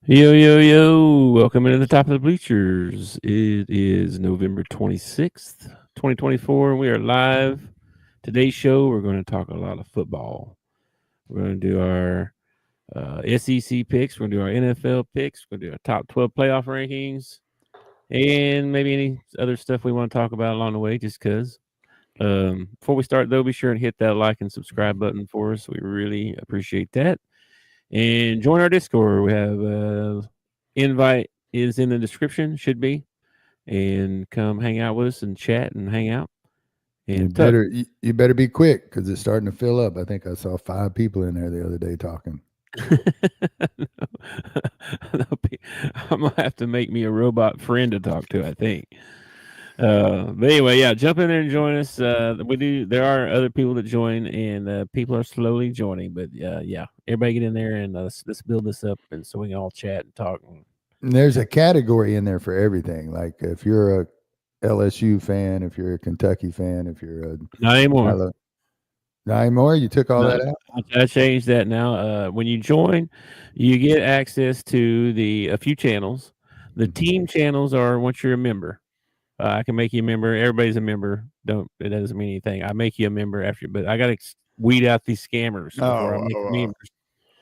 Yo, yo, yo. Welcome into the top of the bleachers. It is November 26th, 2024, and we are live. Today's show, we're going to talk a lot of football. We're going to do our SEC picks. We're going to do our NFL picks. We're going to do our top 12 playoff rankings and maybe any other stuff we want to talk about along the way, just because. Before we start, though, be sure and hit that like and subscribe button for us. We really appreciate that. And join our Discord. We have invite is in the description, should be, and come hang out with us and chat and hang out. You And Tuck, better you better be quick because it's starting to fill up. I think I saw 5 people in there the other day talking. I'm gonna have to make me a robot friend to talk to. I think. But anyway, yeah, jump in there and join us. We do. There are other people that join, and people are slowly joining. But yeah, everybody get in there and let's build this up, and so we can all chat and talk. And there's a category in there for everything. Like if you're a LSU fan, if you're a Kentucky fan, if you're a Not anymore. Alabama, not anymore. You took all No, that out. I changed that now. When you join, you get access to a few channels. The team channels are once you're a member. I can make you a member. Everybody's a member. Don't It doesn't mean anything. I make you a member after, but I got to weed out these scammers before I make members.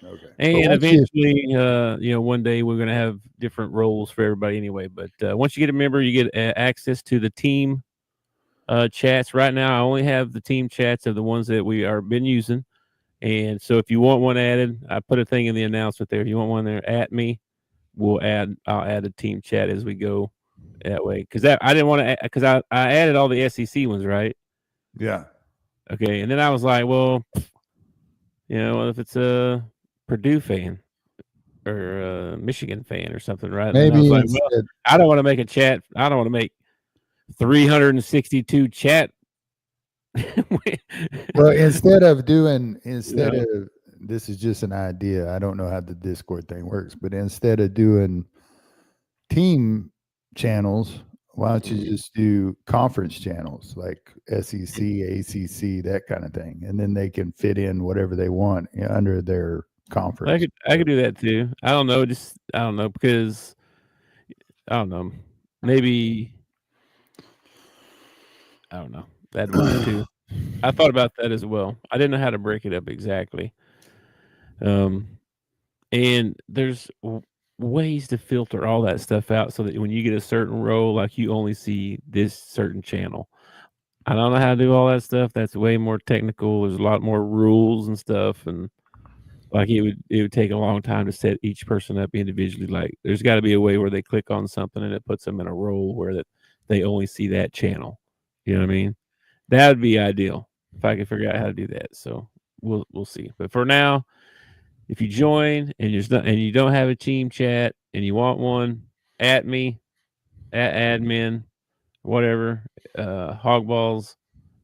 Okay. But And once you eventually, one day we're gonna have different roles for everybody anyway. But once you get a member, you get access to the team chats. Right now, I only have the team chats of the ones that we are been using. And so if you want one added, I put a thing in the announcement there. If you want one there, at me. I'll add a team chat as we go that way. Because I didn't want to, because I added all the SEC ones, right? yeah. Okay. And then I was like, well, if it's a Purdue fan or a Michigan fan or something, right? And then I was Maybe like, well, instead I don't want to make a chat. I don't want to make 362 chat. well instead of doing Yeah. instead of this is just an idea. I don't know how the Discord thing works, but instead of doing team channels, why don't you Mhm. just do conference channels like SEC, ACC, that kind of thing, and then they can fit in whatever they want under their I conference. could I could do that too. I don't know. Just I don't know because I don't know. Maybe I don't know. That'd work too. I thought about that as well. I didn't know how to break it up exactly. Um, and there's ways to filter all that stuff out so that when you get a certain role, like you only see this certain channel. I don't know how to do all that stuff. That's way more technical. There's a lot more rules and stuff, and like it would take a long time to set each person up individually. Like there's got to be a way where they click on something and it puts them in a role where that they only see that channel. You know what I mean? That would be ideal if I could figure out how to do that. So we'll see. But for now, if you join and you don't have a team chat and you want one, at me, at admin, whatever, hogballs,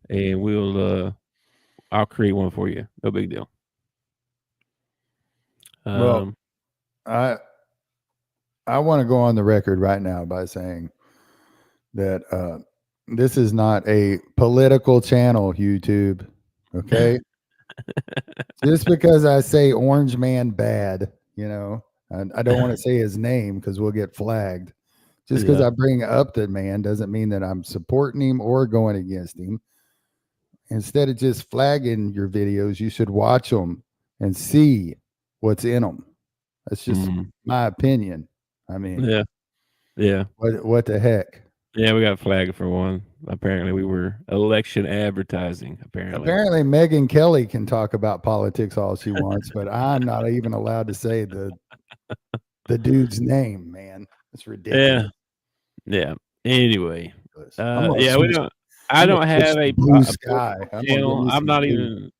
and I'll create one for you. No big deal. Well, Um, I I want to go on the record right now by saying that this is not a political channel, YouTube. Okay, just because I say Orange Man bad, I don't want to say his name because we'll get flagged. Just because yeah. I bring up the man doesn't mean that I'm supporting him or going against him. Instead of just flagging your videos, you should watch them and see what's in them. That's just Mm, my opinion. I mean, yeah. Yeah. what the heck? Yeah, we got flagged for one. Apparently, we were election advertising. Apparently, Apparently, Megan Kelly can talk about politics all she wants, but I'm not even allowed to say the dude's name. Man, it's yeah, ridiculous. yeah. Anyway, I'm gonna yeah, we switch. don't. I I'm gonna don't switch have to a, blue a sky. political I'm gonna get channel. me I'm some not blue. even.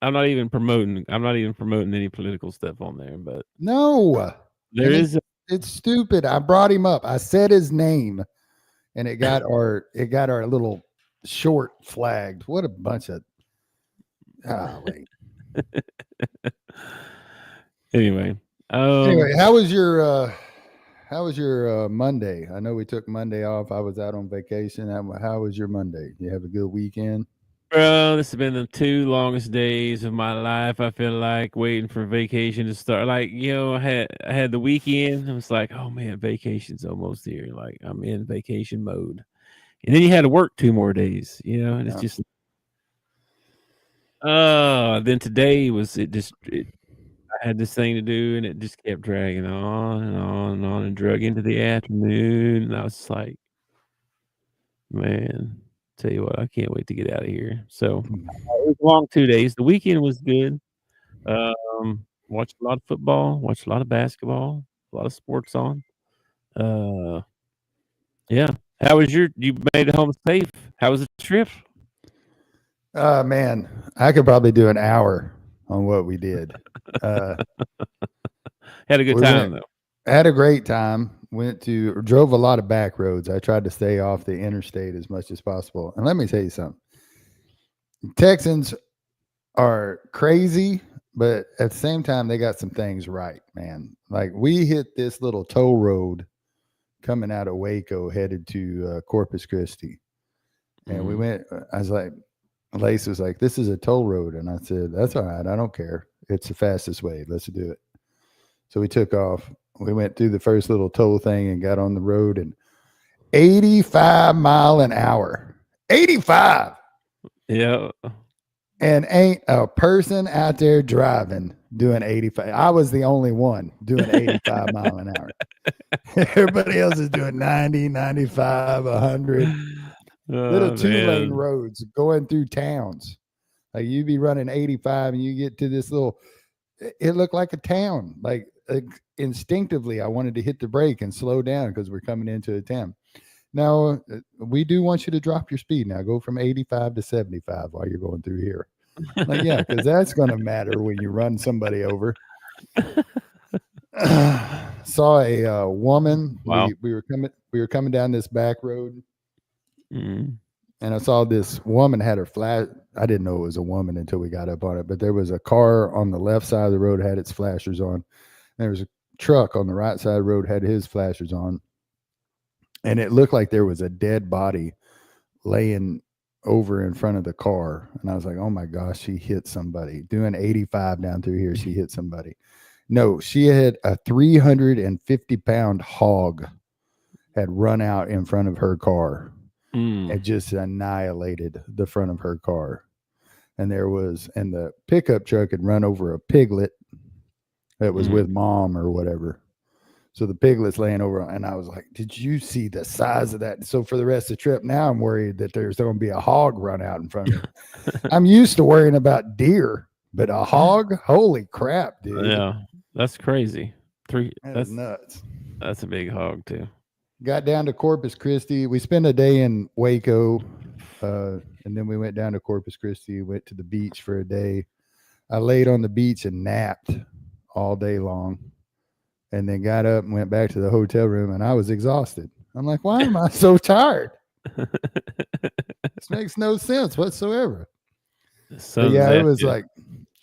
I'm not even promoting. I'm not even promoting any political stuff on there. But No, there and is. it's stupid. I brought him up. I said his name, and it got our little short flagged. What a bunch of golly. Anyway, Anyway, how was your Monday? I know we took Monday off. I was out on vacation. How was your Monday? You have a good weekend? Bro, this has been the 2 longest days of my life, I feel like, waiting for vacation to start. Like, I had the weekend, I was like, "Oh, man, vacation's almost here." Like, I'm in vacation mode. And then you had to work 2 more days, and it's Yeah. just then today was it just it I had this thing to do, and it just kept dragging on and on and on and drug into the afternoon, and I was just like, "Man, tell you what, I can't wait to get out of here." So, it was a long 2 days. The weekend was good. Watched a lot of football, watched a lot of basketball, a lot of sports on. Uh, yeah. How was you made it home safe? How was the trip? Man, I could probably do an hour on what we did. Uh, Had a good we time, went, though. had a great time. Drove a lot of back roads. I tried to stay off the interstate as much as possible. And let me tell you something. Texans are crazy, but at the same time, they got some things right, man. Like we hit this little toll road coming out of Waco, headed to Corpus Christi, and we Mhm. went. I was like, Lace was like, "This is a toll road," and I said, "That's all right. I don't care. It's the fastest way. Let's do it." So we took off. We went through the first little toll thing and got on the road, and 85 mile an hour, 85. Yeah. And ain't a person out there driving doing 85. I was the only one doing 85 mile an hour. Everybody else is doing 90, 95, 100. Little Oh, 2 lane man. roads going through towns. Like you be running 85 and you get to this little, it looked like a town. Like instinctively, I wanted to hit the brake and slow down because we're coming into a town. Now, we do want you to drop your speed. Now go from 85 to 75 while you're going through here. Like, yeah, because that's going to matter when you run somebody over. Saw a woman. Wow. We were coming down this back road, Mhm. and I saw this woman had her flash. I didn't know it was a woman until we got up on it, but there was a car on the left side of the road had its flashers on. There was a truck on the right side of the road had his flashers on, and it looked like there was a dead body laying over in front of the car. And I was like, oh my gosh, she hit somebody. Doing 85 down through here, she hit somebody. No, she had a 350-pound hog had run out in front of her car Mm. and just annihilated the front of her car. And the pickup truck had run over a piglet that was Mm. with mom or whatever. So the piglet's laying over, and I was like, "Did you see the size of that?" So for the rest of the trip, now I'm worried that there's going to be a hog run out in front of me. I'm used to worrying about deer, but a hog? Holy crap, dude! Yeah. That's crazy. 3 That is that's nuts. that's a big hog, too. Got down to Corpus Christi. We spent a day in Waco, and then we went down to Corpus Christi. Went to the beach for a day. I laid on the beach and napped all day long, and then got up and went back to the hotel room, and I was exhausted. I'm like, why am I so tired? This makes no sense whatsoever. The But sun's yeah, it at was you. like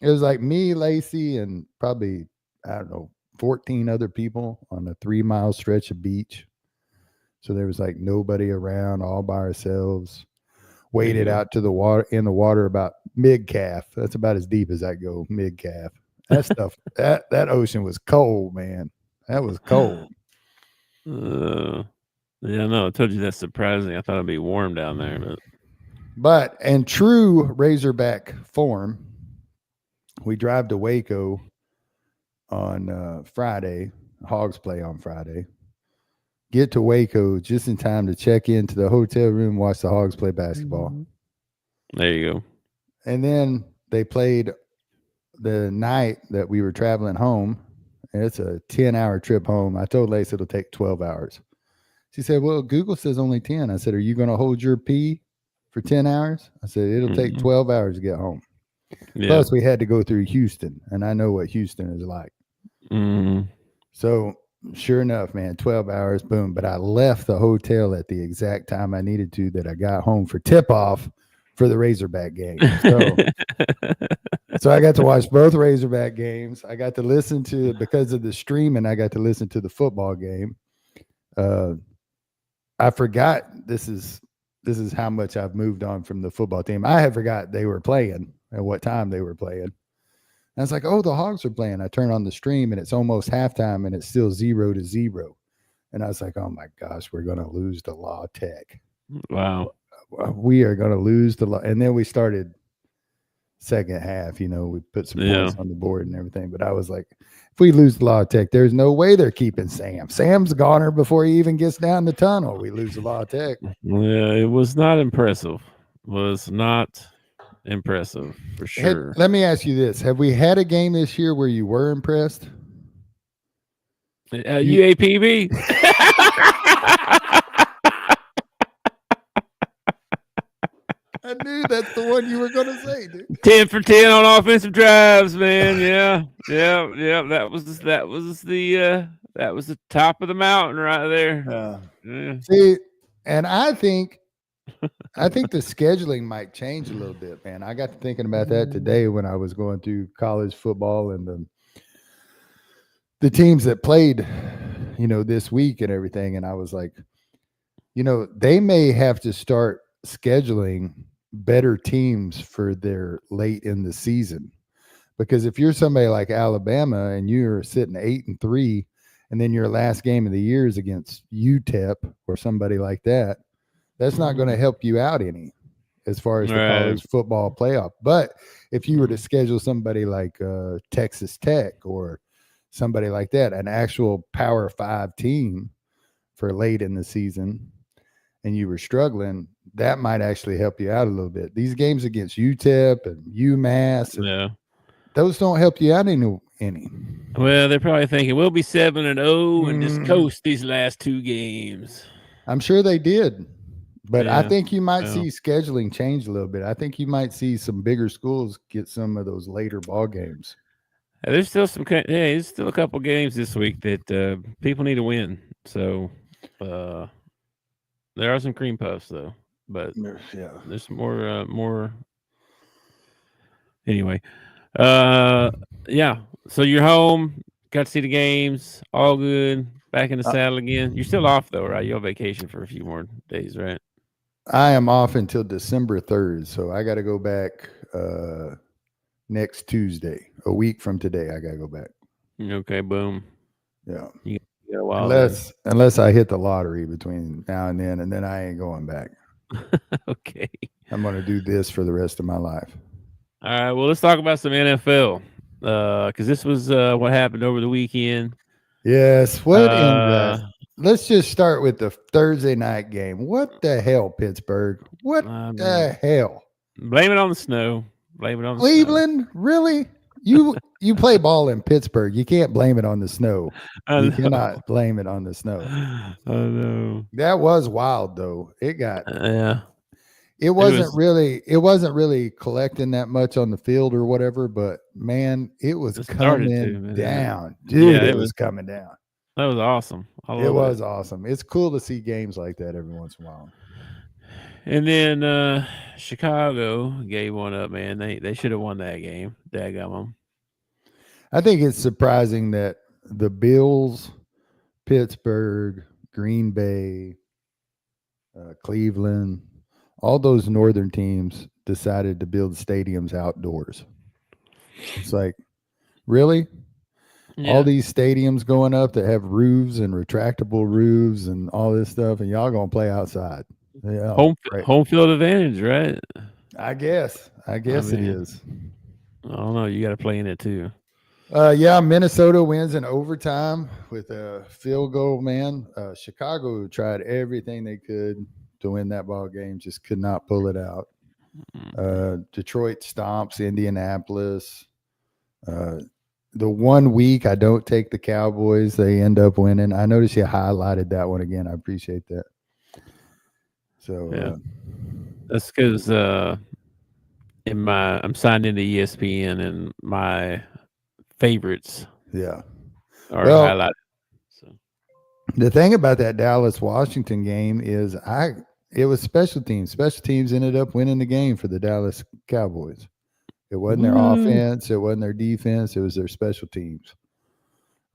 it was like me, Lacey, and probably I don't know 14 other people on a 3 mile stretch of beach. So there was like nobody around, all by ourselves. There you Waded go. out to the water in the water about mid calf. That's about as deep as I go, mid calf. That stuff that ocean was cold, man. That was cold. Uh, yeah, no, I told you that's surprising. I thought it'd be warm down there, but But in true Razorback form, we drive to Waco on Friday. Hogs play on Friday. Get to Waco just in time to check into the hotel room, watch the Hogs play basketball. there you go. And then they played the night that we were traveling home. And it's a 10-hour trip home. I told Lace it'll take 12 hours. She said, well, Google says only 10. I said, are you going to hold your pee for 10 hours? I said, it'll take Mhm. 12 hours to get home. Yeah. Plus, we had to go through Houston, and I know what Houston is like. Mhm. So, sure enough, man, 12 hours, boom. But I left the hotel at the exact time I needed to that I got home for tip off for the Razorback game. So I got to watch both Razorback games. I got to listen to, because of the streaming, I got to listen to the football game. Uh, I forgot this is this is how much I've moved on from the football team. I had forgot they were playing and what time they were playing. And I was like, oh, the Hogs are playing. I turn on the stream and it's almost halftime and it's still 0-0. And I was like, oh my gosh, we're going to lose to Law Tech. Wow. We are going to lose the Law. And then we started second half, we put some Yeah. points on the board and everything. But I was like, if we lose the Law Tech, there's no way they're keeping Sam. Sam's goner before he even gets down the tunnel. We lose the Law Tech. Yeah, it was not impressive. Was not impressive for sure. Let me ask you this: have we had a game this year where you were impressed? You, UAPB. I knew that's the one you were going to say, dude. 10 for 10 on offensive drives, man. Yeah. That was the top of the mountain right there. Yeah. See, and I think the scheduling might change a little bit, man. I got to thinking about that today when I was going through college football and the teams that played, this week and everything. And I was like, they may have to start scheduling better teams for their late in the season. Because if you're somebody like Alabama and you're sitting 8-3, and then your last game of the year is against UTEP or somebody like that, that's not going to help you out any as far as the college football playoff. But if you were to schedule somebody like Texas Tech or somebody like that, an actual Power 5 team for late in the season, and you were struggling, that might actually help you out a little bit. These games against UTEP and UMass, and those don't help you out any. Well, they're probably thinking we'll be 7-0 and just coast these last two games. I'm sure they did. But I think you might see scheduling change a little bit. I think you might see some bigger schools get some of those later ball games. There's still there's still a couple games this week that people need to win. So there are some cream puffs though, but there's more. Anyway, yeah. So you're home, got to see the games, all good. Back in the saddle again. You're still off though, right? You're on vacation for a few more days, right? I am off until December 3rd, so I got to go back next Tuesday. A week from today, I got to go back. Okay, boom. Yeah. You got a while unless I hit the lottery between now and then I ain't going back. Okay. I'm going to do this for the rest of my life. All right. Well, let's talk about some NFL because this was what happened over the weekend. Yes. What in the? Let's just start with the Thursday night game. What the hell, Pittsburgh? What the hell? Blame it on the snow. Blame it on Cleveland? Really? You play ball in Pittsburgh. You can't blame it on the snow. You cannot blame it on the snow. I know. That was wild though. It got It wasn't really collecting that much on the field or whatever, but man, it was coming down. Dude, it was coming down. That was awesome. It was awesome. It's cool to see games like that every once in a while. And then Chicago gave one up, man. They should have won that game. Daggum them. I think it's surprising that the Bills, Pittsburgh, Green Bay, Cleveland, all those northern teams decided to build stadiums outdoors. It's like, really? Yeah. All these stadiums going up that have roofs and retractable roofs and all this stuff, and y'all gonna play outside. Yeah, home field advantage, right? I guess it is. I don't know. You got to play in it too. Yeah, Minnesota wins in overtime with a field goal, man. Chicago tried everything they could to win that ball game, just could not pull it out. Detroit stomps Indianapolis. The 1 week I don't take the Cowboys, they end up winning. I noticed you highlighted that one again. I appreciate that. So yeah, that's because I'm signed into ESPN and my favorites are highlighted. So the thing about that Dallas-Washington game is it was special teams. Special teams ended up winning the game for the Dallas Cowboys. It wasn't their offense. It wasn't their defense. It was their special teams.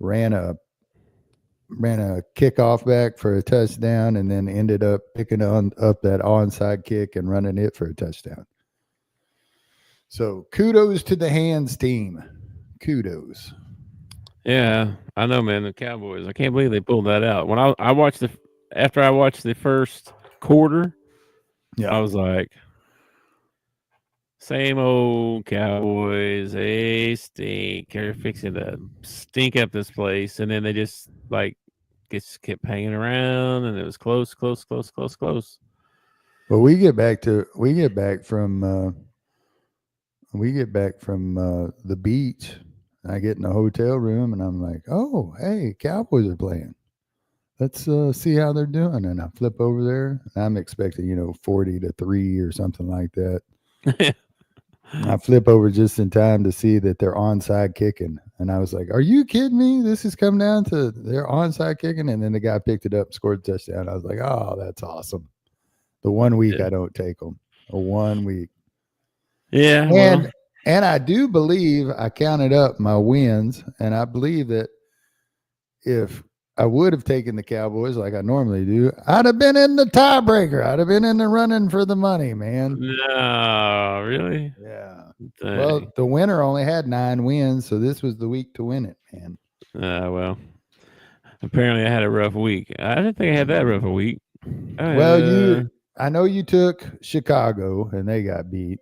Ran a ran a kickoff back for a touchdown, and then ended up picking on up that onside kick and running it for a touchdown. So kudos to the hands team. Kudos. Yeah, I know, man. The Cowboys. I can't believe they pulled that out. When I watched after I watched the first quarter, Yeah. I was like, same old Cowboys. They stink. They're fixing to stink up this place, and then they just like just kept hanging around, and it was close, close, close, close, close. Well, we get back from the beach. I get in the hotel room and I'm like, oh, hey, Cowboys are playing. Let's see how they're doing. And I flip over there. And I'm expecting 40-3 or something like that. I flip over just in time to see that they're onside kicking. And I was like, are you kidding me? This is come down to they're onside kicking. And then the guy picked it up, scored a touchdown. I was like, oh, that's awesome. The 1 week Yeah. I don't take them. A 1 week. Yeah, well, And I do believe I counted up my wins, and I believe that if I would have taken the Cowboys like I normally do, I'd have been in the tiebreaker. I'd have been in the running for the money, man. no, really? Yeah. Dang. Well, the winner only had 9 wins, so this was the week to win it, man. Well, apparently I had a rough week. I didn't think I had that rough a week. Well, Uh, I know you took Chicago and they got beat.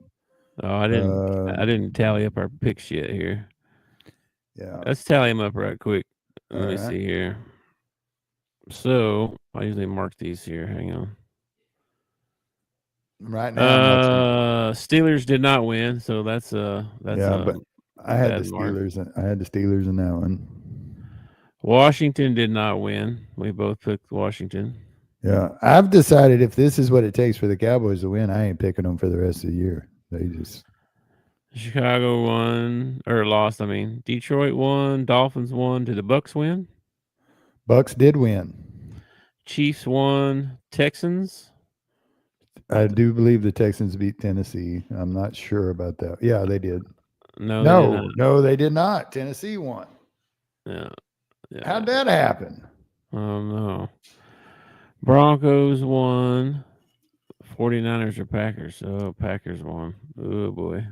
oh, I didn't. I Um, didn't tally up our picks yet here. yeah. Let's tally them up right quick. All Let me right. see here. So I usually mark these here. Hang on. Right now, I'm watching. Steelers did not win, so that's Yeah, a but I had the bad mark. Steelers. I had the Steelers in that one. Washington did not win. We both picked Washington. Yeah, I've decided if this is what it takes for the Cowboys to win, I ain't picking them for the rest of the year. They just Chicago won or lost. I mean, Detroit won. Dolphins won. Did the Bucks win? Bucks did win. Chiefs won. Texans. I do believe the Texans beat Tennessee. I'm not sure about that. Yeah, they did. No, they did not. No, they did not. Tennessee won. Yeah, How'd yeah. that happen? Oh no. Broncos won. 49ers or Packers? Oh, Packers won. Oh boy.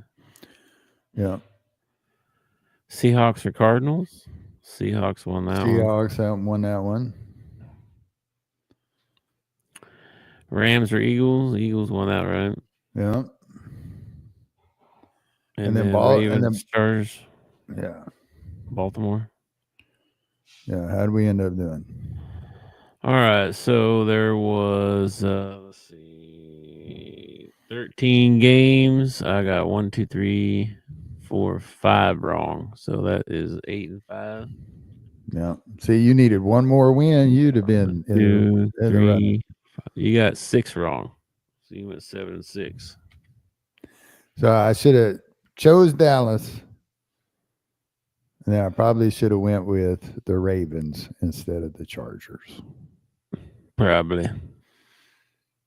Yeah, Seahawks or Cardinals? Seahawks won that one. Seahawks won that one. Rams or Eagles? Eagles won that, right? Yeah, And then Ravens, Chargers, yeah, Baltimore. yeah. How'd we end up doing? All right, so there was let's see, 13 games. I got 1, 2, 3, 4, 5 wrong. So that is 8-5. Yeah. See, you needed one more win. You'd have been 2, in the running. 3. You got 6 wrong. So you went 7-6. So I should have chose Dallas. And then I probably should have went with the Ravens instead of the Chargers. Probably.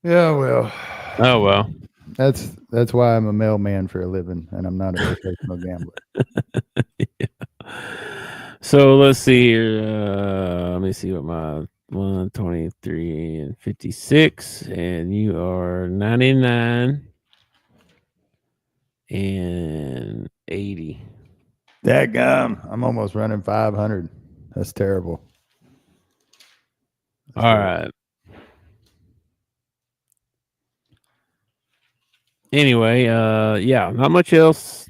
Yeah, well. Oh well. That's why I'm a mailman for a living and I'm not a professional gambler. Yeah. So let's see here. Let me see what my 123 and 56, and you are 99 and 80. Dadgum. I'm almost running 500. That's terrible. All right. Anyway, yeah, not much else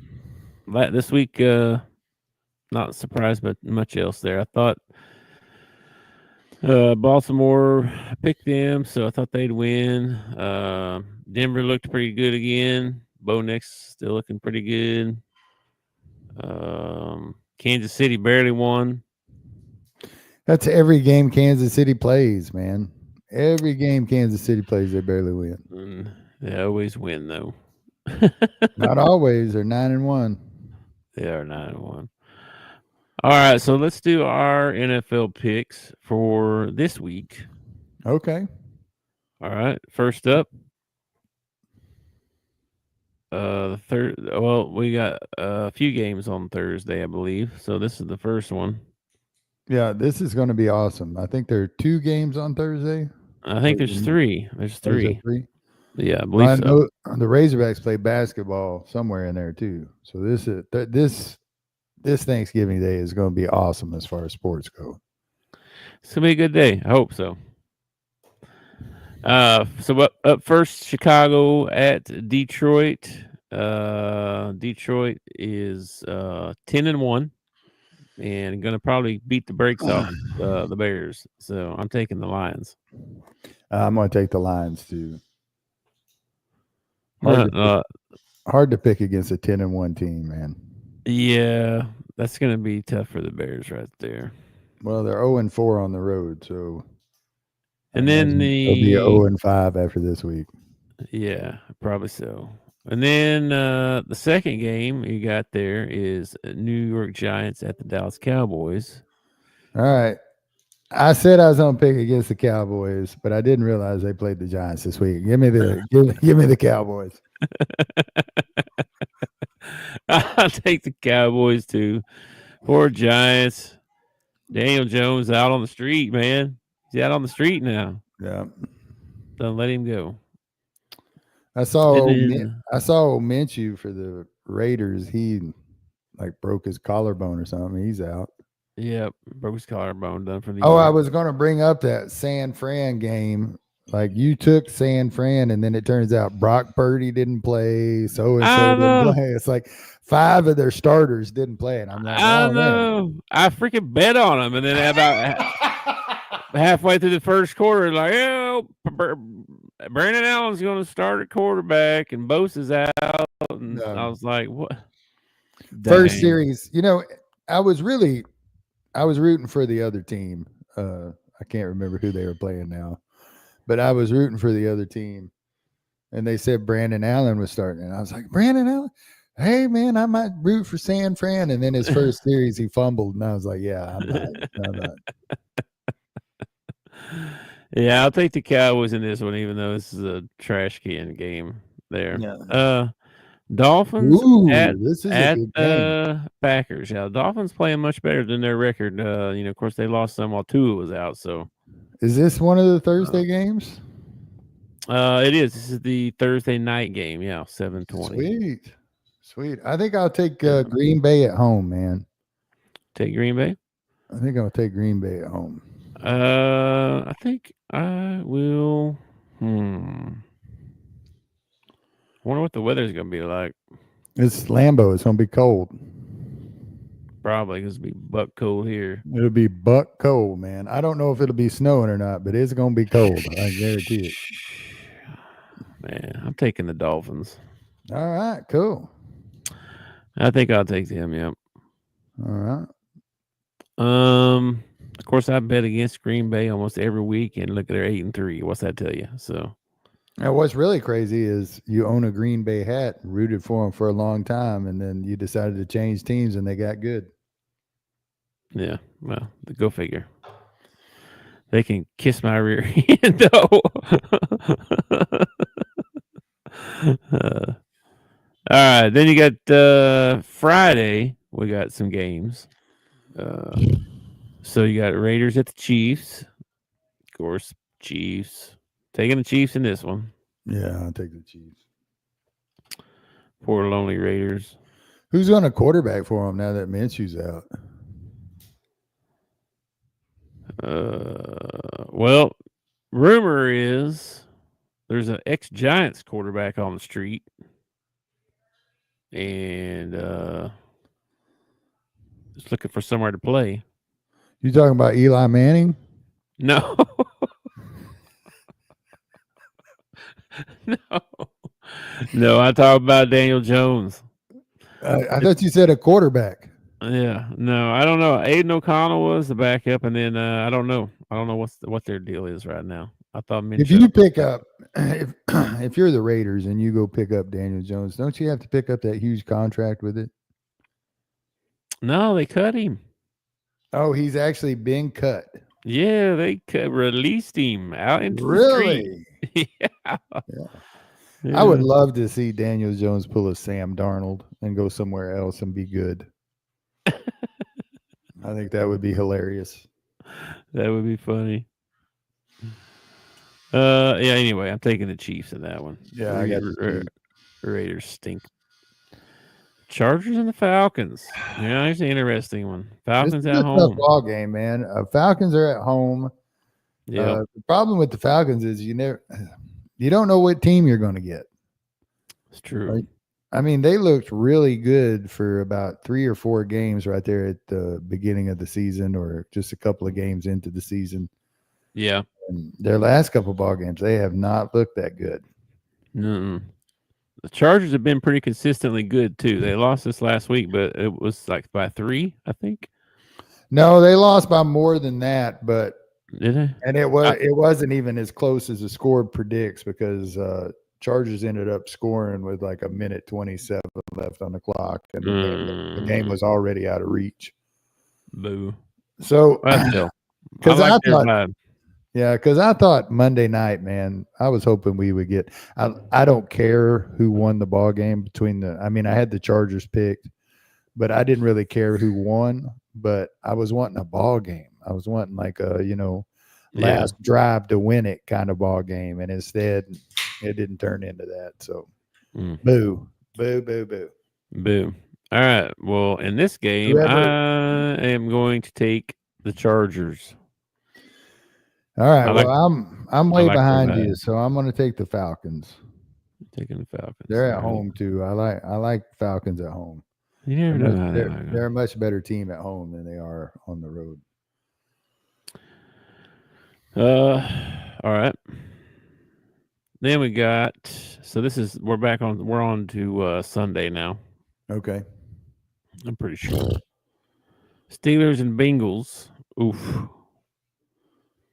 this week. Not surprised, but much else there. I thought Baltimore, I picked them, so I thought they'd win. Denver looked pretty good again. Bo Nix still looking pretty good. Kansas City barely won. That's every game Kansas City plays, man. Every game Kansas City plays, they barely win. And they always win though. Not always. They're 9-1. They are 9-1. All right, so let's do our NFL picks for this week. Okay. All right, first up, the third. Well, we got a few games on Thursday, I believe. So this is the first one. Yeah, this is going to be awesome. I think there are 2 games on Thursday. I Or think is there's it 3. There's or is there 3. 3? Yeah, I Well, believe I so. know the Razorbacks play basketball somewhere in there too. So this Thanksgiving Day is going to be awesome as far as sports go. It's gonna be a good day. I hope so. So up first, Chicago at Detroit. Detroit is 10-1 and gonna probably beat the brakes off the Bears. So I'm taking the Lions. I'm going to take the Lions too. Hard No, to pick, hard to pick against a 10-1 team, man. yeah, that's gonna be tough for the Bears right there. Well, they're 0-4 on the road, so I And then imagine they'll be 0-5 after this week. yeah, probably so. And then the second game you got there is New York Giants at the Dallas Cowboys. All right. I said I was going to pick against the Cowboys, but I didn't realize they played the Giants this week. Give me the Cowboys. I'll take the Cowboys too. Poor Giants. Daniel Jones out on the street, man. He's out on the street now. Yeah. Don't let him go. I saw And old then, I saw old Minshew for the Raiders. He like broke his collarbone or something. He's out. yep, broke his collarbone, done for the Oh, I year. was going to bring up that San Fran game. Like you took San Fran, and then it turns out Brock Purdy didn't play. So and so I didn't know, play. It's like 5 of their starters didn't play, and I'm like, I oh man. know. I freaking bet on him, and then about halfway through the first quarter, like, Brandon Allen's going to start at quarterback, and Bosa's out, and I No. was like, what? First Dang. series, I was really I was rooting for the other team. I can't remember who they were playing now, but I was rooting for the other team, and they said Brandon Allen was starting, and I was like, Brandon Allen. Hey man, I might root for San Fran, and then his first series he fumbled, and I was like, yeah, I'm not. I'm not. Yeah, I'll take the Cowboys in this one, even though this is a trash can game there. Yeah. Dolphins Ooh, this is a at good game. Packers. Yeah, Dolphins playing much better than their record. Of course they lost some while Tua was out, so Is this one of the uh, Thursday games? it is. This is the Thursday night game. Yeah, 7:20. Sweet, sweet. I think I'll take Yeah. Green Bay at home, man. Take Green Bay. I think I'll take Green Bay at home. I think I will. Wonder what the weather's gonna be like. It's Lambeau. It's gonna be cold. Probably because it'll be buck cold here. It'll be buck cold, man. I don't know if it'll be snowing or not, but it's gonna be cold. I guarantee it. Man, I'm taking the Dolphins. All right, cool. I think I'll take them. Yep. All right. Of course, I bet against Green Bay almost every week, and look, they're 8-3. What's that tell you? So, Now, what's really crazy is you own a Green Bay hat, rooted for them for a long time, and then you decided to change teams, and they got good. yeah. Well, go figure. They can kiss my rear end, though. All right, then you got Friday. We got some games. So you got Raiders at the Chiefs. Of course, Chiefs. Taking the Chiefs in this one. Yeah, I'll take the Chiefs. Poor lonely Raiders. Who's going to quarterback for them now that Minshew's out? Well, rumor is there's an ex-Giants quarterback on the street, and just looking for somewhere to play. You talking about Eli Manning? No, no, no. I talk about Daniel Jones. I thought you said a quarterback. Yeah, no, I don't know. Aiden O'Connell was the backup, and then I don't know. I don't know what their deal is right now. I thought If Minshew. you pick up, if you're the Raiders and you go pick up Daniel Jones, don't you have to pick up that huge contract with it? No, they cut him. Oh, he's actually been cut. Yeah, they released him out into the street. Really? Yeah. Yeah. Yeah. I would love to see Daniel Jones pull a Sam Darnold and go somewhere else and be good. I think that would be hilarious. That would be funny. Yeah. Anyway, I'm taking the Chiefs in that one. Yeah, I got the Chiefs. Raiders stink. Chargers and the Falcons. Yeah, here's an interesting one. This Falcons is at a tough home. ball game, man. Falcons are at home. Yep, The problem with the Falcons is you don't know what team you're going to get. it's true. Like, I mean, they looked really good for about 3 or 4 games right there at the beginning of the season, or just a couple of games into the season. Yeah. And their last couple ball games, they have not looked that good. Mm-mm. The Chargers have been pretty consistently good too. They lost this last week, but it was like by 3, I think. No, they lost by more than that, but Did they? and I, it wasn't even as close as the score predicts, because Chargers ended up scoring with like a minute 27 left on the clock, and the game mm, was already out of reach. boo. So, Well, still, I because like I their thought, vibe. yeah, because I thought Monday night, man, I was hoping we would get. I don't care who won the ball game between the. I mean, I had the Chargers picked, but I didn't really care who won. But I was wanting a ball game. I was wanting like a Yeah. last drive to win it kind of ball game, and instead it didn't turn into that. So Mm, boo, boo, boo, boo. boo. All right. Well, in this game, Whoever. I am going to take the Chargers. All right. I Well, like I'm I way like their behind you, vibe. so I'm going to take the Falcons. Taking the Falcons. They're All at right. home too. I like Falcons at home. You never know how that might go. They're a much better team at home than they are on the road. All right. Then we got so this is we're on to Sunday now. Okay. I'm pretty sure. Steelers and Bengals. Oof.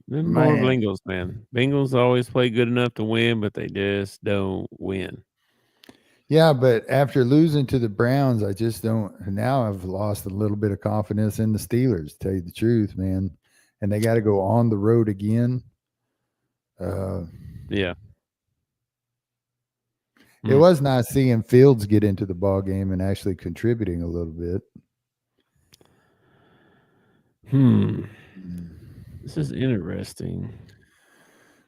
Them more Man. Bengals, man. Bengals always play good enough to win, but they just don't win. Yeah, but after losing to the Browns, I just don't. Now I've lost a little bit of confidence in the Steelers. To tell you the truth, man, and they got to go on the road again. Uh, Yeah. it Mm. was nice seeing Fields get into the ball game and actually contributing a little bit. Hmm. This is interesting.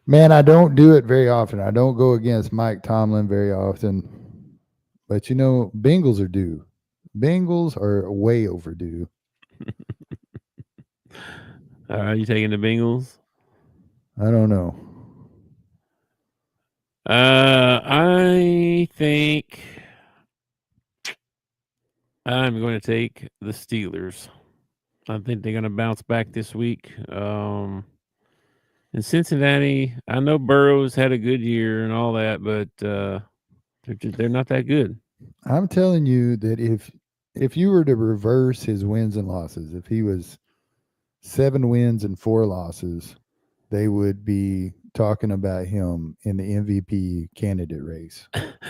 Man, I don't do it very often. I don't go against Mike Tomlin very often, but Bengals are due. Bengals are way overdue. All right, you taking the Bengals? I don't know. I think I'm going to take the Steelers. I think they're going to bounce back this week. In Cincinnati, I know Burrow's had a good year and all that, but they're not that good. I'm telling you that if you were to reverse his wins and losses, if he was 7 wins and 4 losses, they would be talking about him in the MVP candidate race.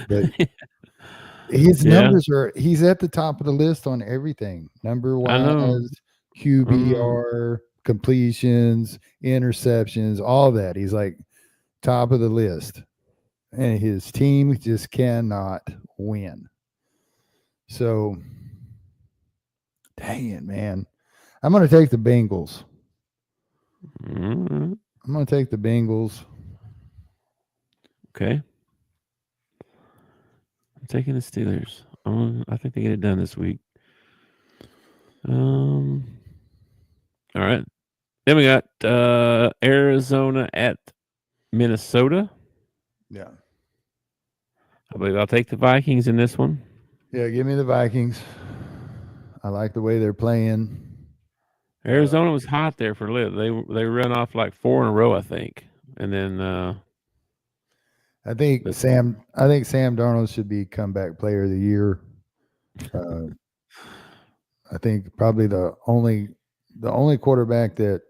But his Yeah, numbers he's at the top of the list on everything. Number I know. wise, Mhm. QBR, completions, interceptions, all that. He's like top of the list. And his team just cannot win. So, dang it, man. I'm going to take the Bengals. Mhm. I'm going to take the Bengals. Okay, I'm taking the Steelers. I think they get it done this week. Um. All right. Then we got Arizona at Minnesota. Yeah. I believe I'll take the Vikings in this one. Yeah, give me the Vikings. I like the way they're playing. Uh, Arizona was hot there for a little. They run off like 4 in a row, I think, and then but I think Sam Darnold should be comeback player of the year. Uh, I think probably the only quarterback that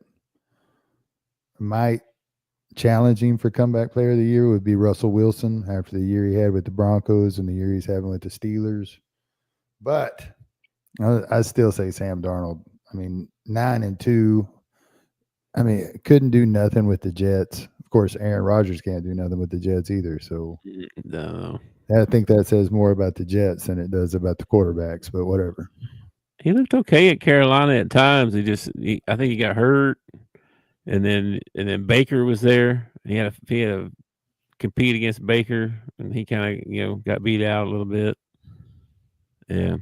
might challenge him for comeback player of the year would be Russell Wilson after the year he had with the Broncos and the year he's having with the Steelers. But I still say Sam Darnold. I mean, 9-2. I mean, couldn't do nothing with the Jets. Of course, Aaron Rodgers can't do nothing with the Jets either. So no. I think that says more about the Jets than it does about the quarterbacks. But whatever. he looked okay at Carolina at times. I think he got hurt, and then Baker was there. He had to compete against Baker, and he kind of got beat out a little bit. Yeah,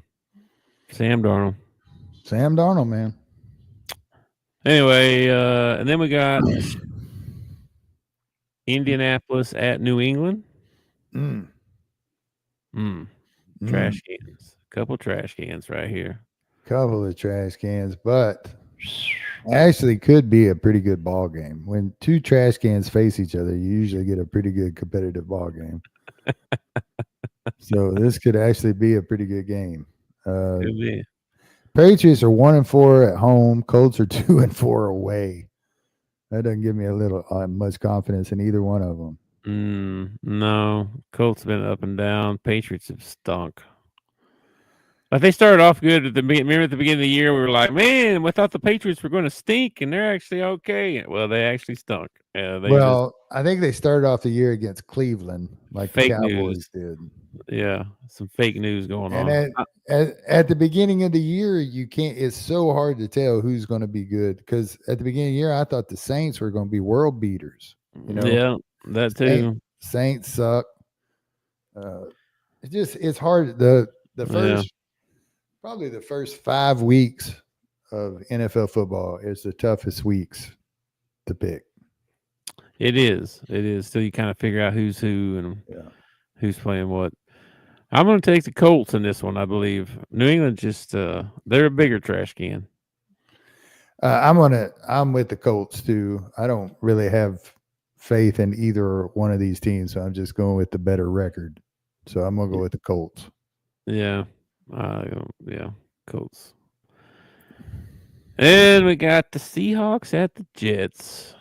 Sam Darnold. Sam Darnold, man. Anyway, and then we got Indianapolis at New England. Mm, Mm, mm. trash cans. A couple trash cans right here. Couple of trash cans, but actually could be a pretty good ball game. When two trash cans face each other, you usually get a pretty good competitive ball game. So this could actually be a pretty good game. Uh, Could be. Patriots are 1-4 at home. Colts are 2-4 away. That doesn't give me a little much confidence in either one of them. No, Colts been up and down. Patriots have stunk. Like they started off good at the remember at the beginning of the year we were like, man, we thought the Patriots were going to stink, and they're actually okay. Well, they actually stunk. They just Well, I think they started off the year against Cleveland like the fake news. Cowboys did. Yeah, some fake news going And on. at the beginning of the year, you can't. It's so hard to tell who's going to be good because at the beginning of the year, I thought the Saints were going to be world beaters. You know, Yeah, that too. Saints suck. Uh, it's hard. The Yeah, first probably the first 5 weeks of NFL football is the toughest weeks to pick. it is. It is. Still, you kind of figure out who's who and Yeah. who's playing what. I'm going to take the Colts in this one. I believe New England just they're a bigger trash can. I'm with the Colts too. I don't really have faith in either one of these teams, so I'm just going with the better record. So I'm gonna go with the Colts. Yeah, yeah, Colts. And we got the Seahawks at the Jets.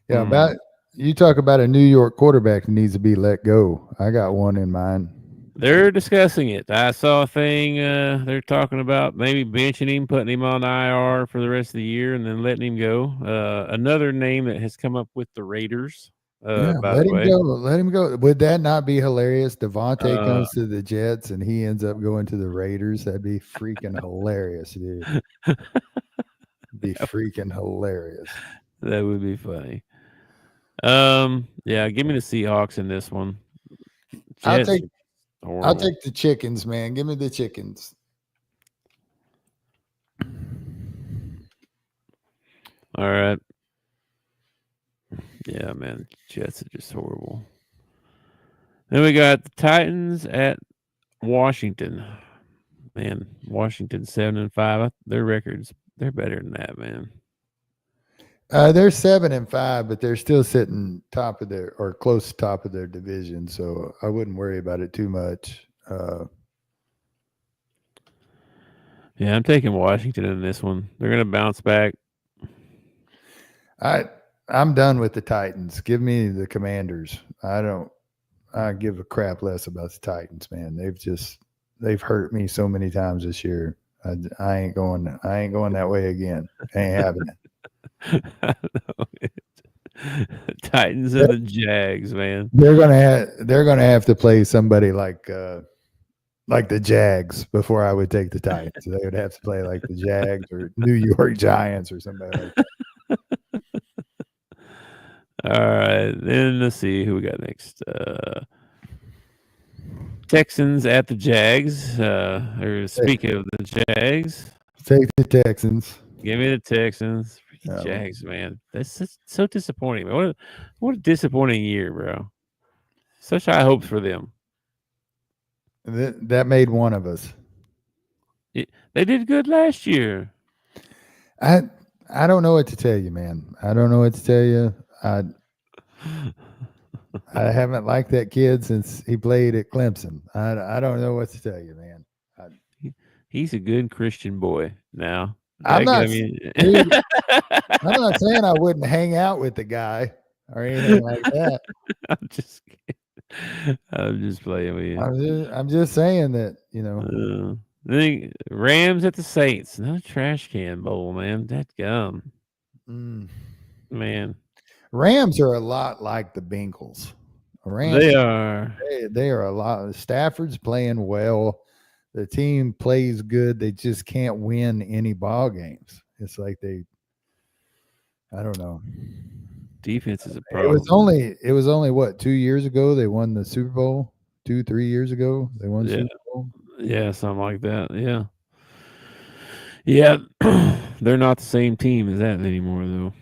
Yeah, about you talk about a New York quarterback that needs to be let go. I got one in mind. They're discussing it. I saw a thing. They're talking about maybe benching him, putting him on IR for the rest of the year, and then letting him go. Another name that has come up with the Raiders. Yeah, By let the him way, go. Let him go. Would that not be hilarious? Devontae uh, comes to the Jets and he ends up going to the Raiders. That'd be freaking hilarious, dude. Be freaking hilarious. that would be funny. Yeah, give me the Seahawks in this one. I'll Jets take are I'll horrible. take the chickens, man. Give me the chickens. All right. Yeah, man. Jets are just horrible. Then we got the Titans at Washington. Man, Washington 7-5. Their records, they're better than that, man. They're 7-5, but they're still sitting top of their or close to top of their division. So I wouldn't worry about it too much. Yeah, I'm taking Washington in this one. They're gonna bounce back. I I'm done with the Titans. Give me the Commanders. I give a crap less about the Titans, man. They've hurt me so many times this year. I ain't going that way again. Ain't having it. Titans and the Jags, man. They're gonna have to play somebody like the Jags before I would take the Titans. They would have to play like the Jags or New York Giants or somebody like that. All right, then let's see who we got next. Texans at the Jags. Or speaking of the Jags, Take the Texans. give me the Texans. Freaking Jags, man. That's just so disappointing, man. What a disappointing year, bro. Such high hopes for them. That made one of us. They did good last year. I I don't know what to tell you, man. I don't know what to tell you. I haven't liked that kid since he played at Clemson. I don't know what to tell you, man. He's a good Christian boy now. I'm not, I mean, dude. I'm not saying I wouldn't hang out with the guy or anything like that. I'm just kidding. I'm just playing with you. I'm just saying that The Rams at the Saints. No trash can bowl, man. That gum. mm, Man. Rams are a lot like the Bengals. Rams, They are. they are a lot. Stafford's playing well. the team plays good. They just can't win any ball games. It's like I don't know. Defense is a It was problem. only it was only what 2 years ago they won the Super Bowl. 2 3 years ago they won Yeah, Super Bowl. yeah, something like that. Yeah, yeah. They're not the same team as that anymore, though.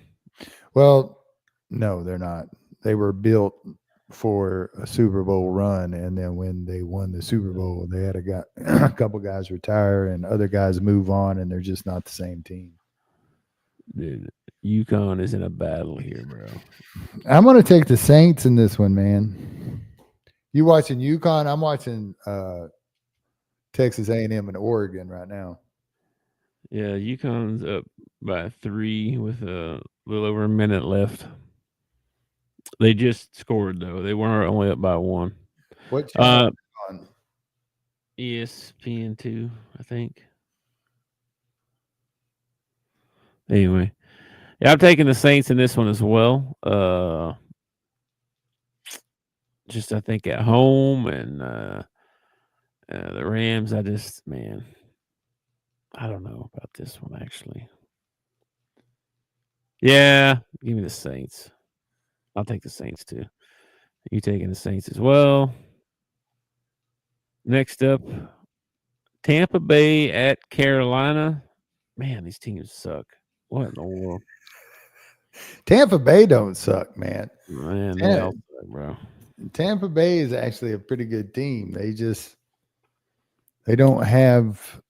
Well, no, they're not. They were built for a Super Bowl run, and then when they won the Super Bowl, they had a couple guys retire and other guys move on, and they're just not the same team. Dude, UConn is in a battle here, bro. I'm gonna take the Saints in this one, man. You watching UConn? I'm watching Texas A&M and Oregon right now. Yeah, UConn's up by 3 with a little over a minute left. They just scored though. They were only up by 1. What channel Uh, are you on? ESPN2, I think. Anyway, yeah, I'm taking the Saints in this one as well. Just I think at home and the Rams. I just man, I don't know about this one actually. Yeah, give me the Saints. I'll take the Saints too. You taking the Saints as well? Next up, Tampa Bay at Carolina. Man, these teams suck. What in the world? Tampa Bay don't suck, man. Man, they Ta- all suck, bro. Tampa Bay is actually a pretty good team. They don't have.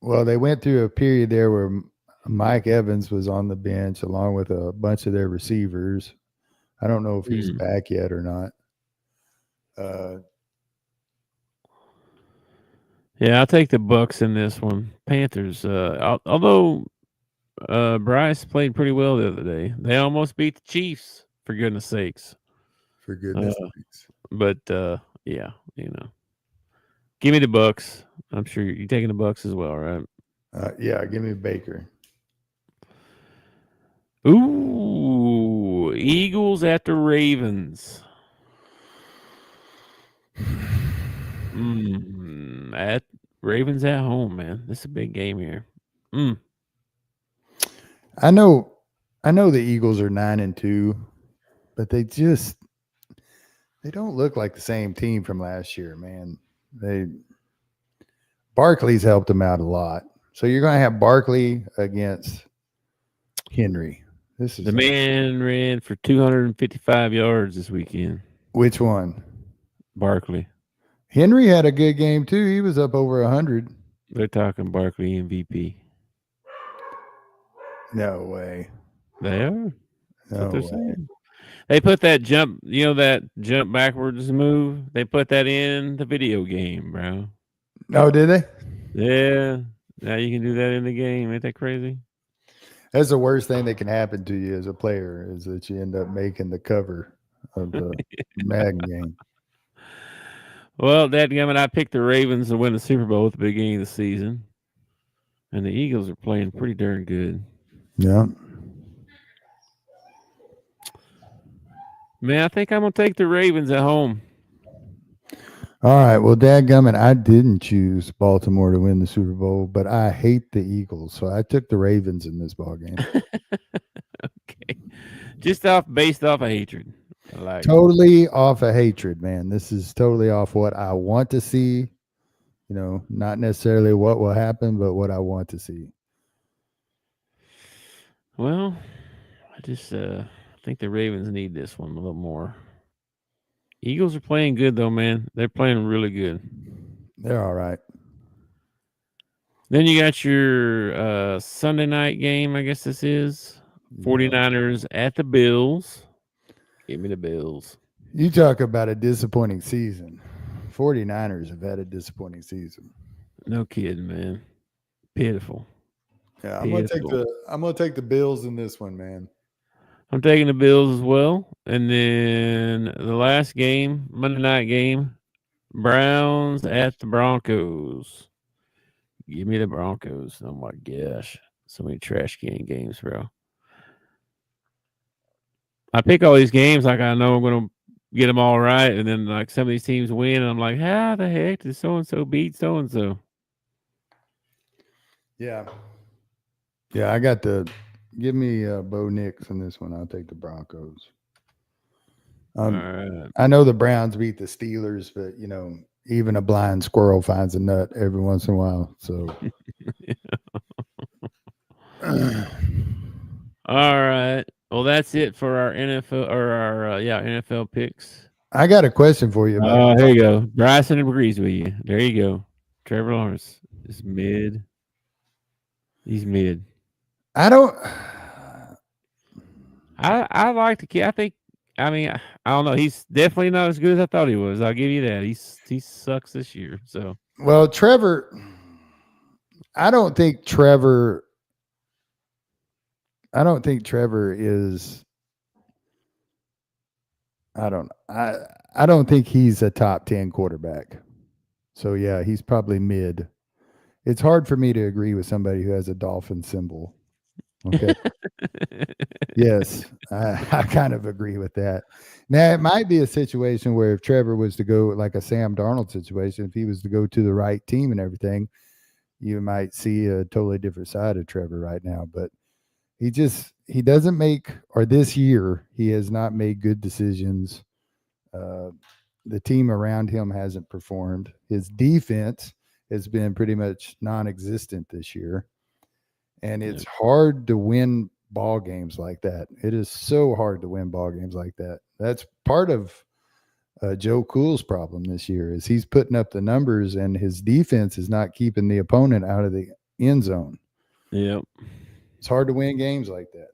Well, they went through a period there where Mike Evans was on the bench along with a bunch of their receivers. I don't know if he's Mm. back yet or not. Uh, Yeah, I'll take the Bucks in this one. Panthers. Although Bryce played pretty well the other day, they almost beat the Chiefs. For goodness sakes. for Uh, goodness sakes. but yeah, give me the Bucks. I'm sure you're taking the Bucks as well, right? Yeah, give me Baker. Ooh, Eagles at the Ravens. At Ravens at home, man. This is a big game here. Mm. I know, I know the Eagles are 9-2, but they don't look like the same team from last year, man. They Barkley's helped them out a lot. So you're going to have Barkley against Henry. This The is man ran for 255 yards this weekend. which one? Barkley. Henry had a good game too. He was up over 100. They're talking Barkley MVP. No way. They are. That's what No they're way. saying. They put that jump, that jump backwards move. They put that in the video game, bro. Oh, did they? Yeah. Now you can do that in the game. Ain't that crazy? That's the worst thing that can happen to you as a player is that you end up making the cover of the Madden game. Well, dadgummit, I picked the Ravens to win the Super Bowl at the beginning of the season. And the Eagles are playing pretty darn good. Yeah. Man, I think I'm gonna take the Ravens at home. All right. Well, dadgummit, I didn't choose Baltimore to win the Super Bowl, but I hate the Eagles, so I took the Ravens in this ball game. Okay. Just based off of hatred. I like it. Totally off of hatred, man. This is totally off what I want to see. Not necessarily what will happen, but what I want to see. Well, I just think the Ravens need this one a little more. Eagles are playing good though, man. They're playing really good. They're all right. Then you got your Sunday night game, I guess this is. Yeah. 49ers at the Bills. Give me the Bills. You talk about a disappointing season. 49ers have had a disappointing season. No kidding, man. Pitiful. Yeah, Pitiful. I'm gonna take the Bills in this one, man. I'm taking the Bills as well. And then the last game, Monday night game, Browns at the Broncos. Give me the Broncos. Oh my gosh. So many trash can games, bro. I pick all these games like I know I'm going to get them all right. And then like some of these teams win. And I'm like, how the heck did so and so beat so and so? Yeah. Yeah, I got the give me Bo Nix in this one. I'll take the Broncos. Um, Alright. I know the Browns beat the Steelers, but even a blind squirrel finds a nut every once in a while. So Alright. Well, that's it for our NFL or our, NFL picks. I got a question for you about. Oh, here you go. Bryson agrees with you. There you go. Trevor Lawrence is mid. He's mid. I don't. I like the kid. I mean, I don't know. He's definitely not as good as I thought he was. I'll give you that. He sucks this year. So Well, Trevor. I don't think Trevor. I don't think Trevor is. I don't. I don't think he's a top 10 quarterback. So yeah, he's probably mid. It's hard for me to agree with somebody who has a dolphin symbol. Okay. Yes, I kind of agree with that. Now, it might be a situation where if Trevor was to go like a Sam Darnold situation, if he was to go to the right team and everything, you might see a totally different side of Trevor right now. But he doesn't make, or this year he has not made good decisions. Uh, the team around him hasn't performed. His defense has been pretty much non-existent this year, and yeah, it's hard to win ball games like that. It is so hard to win ball games like that. That's part of Joe Cool's problem this year is he's putting up the numbers and his defense is not keeping the opponent out of the end zone. yep. It's hard to win games like that.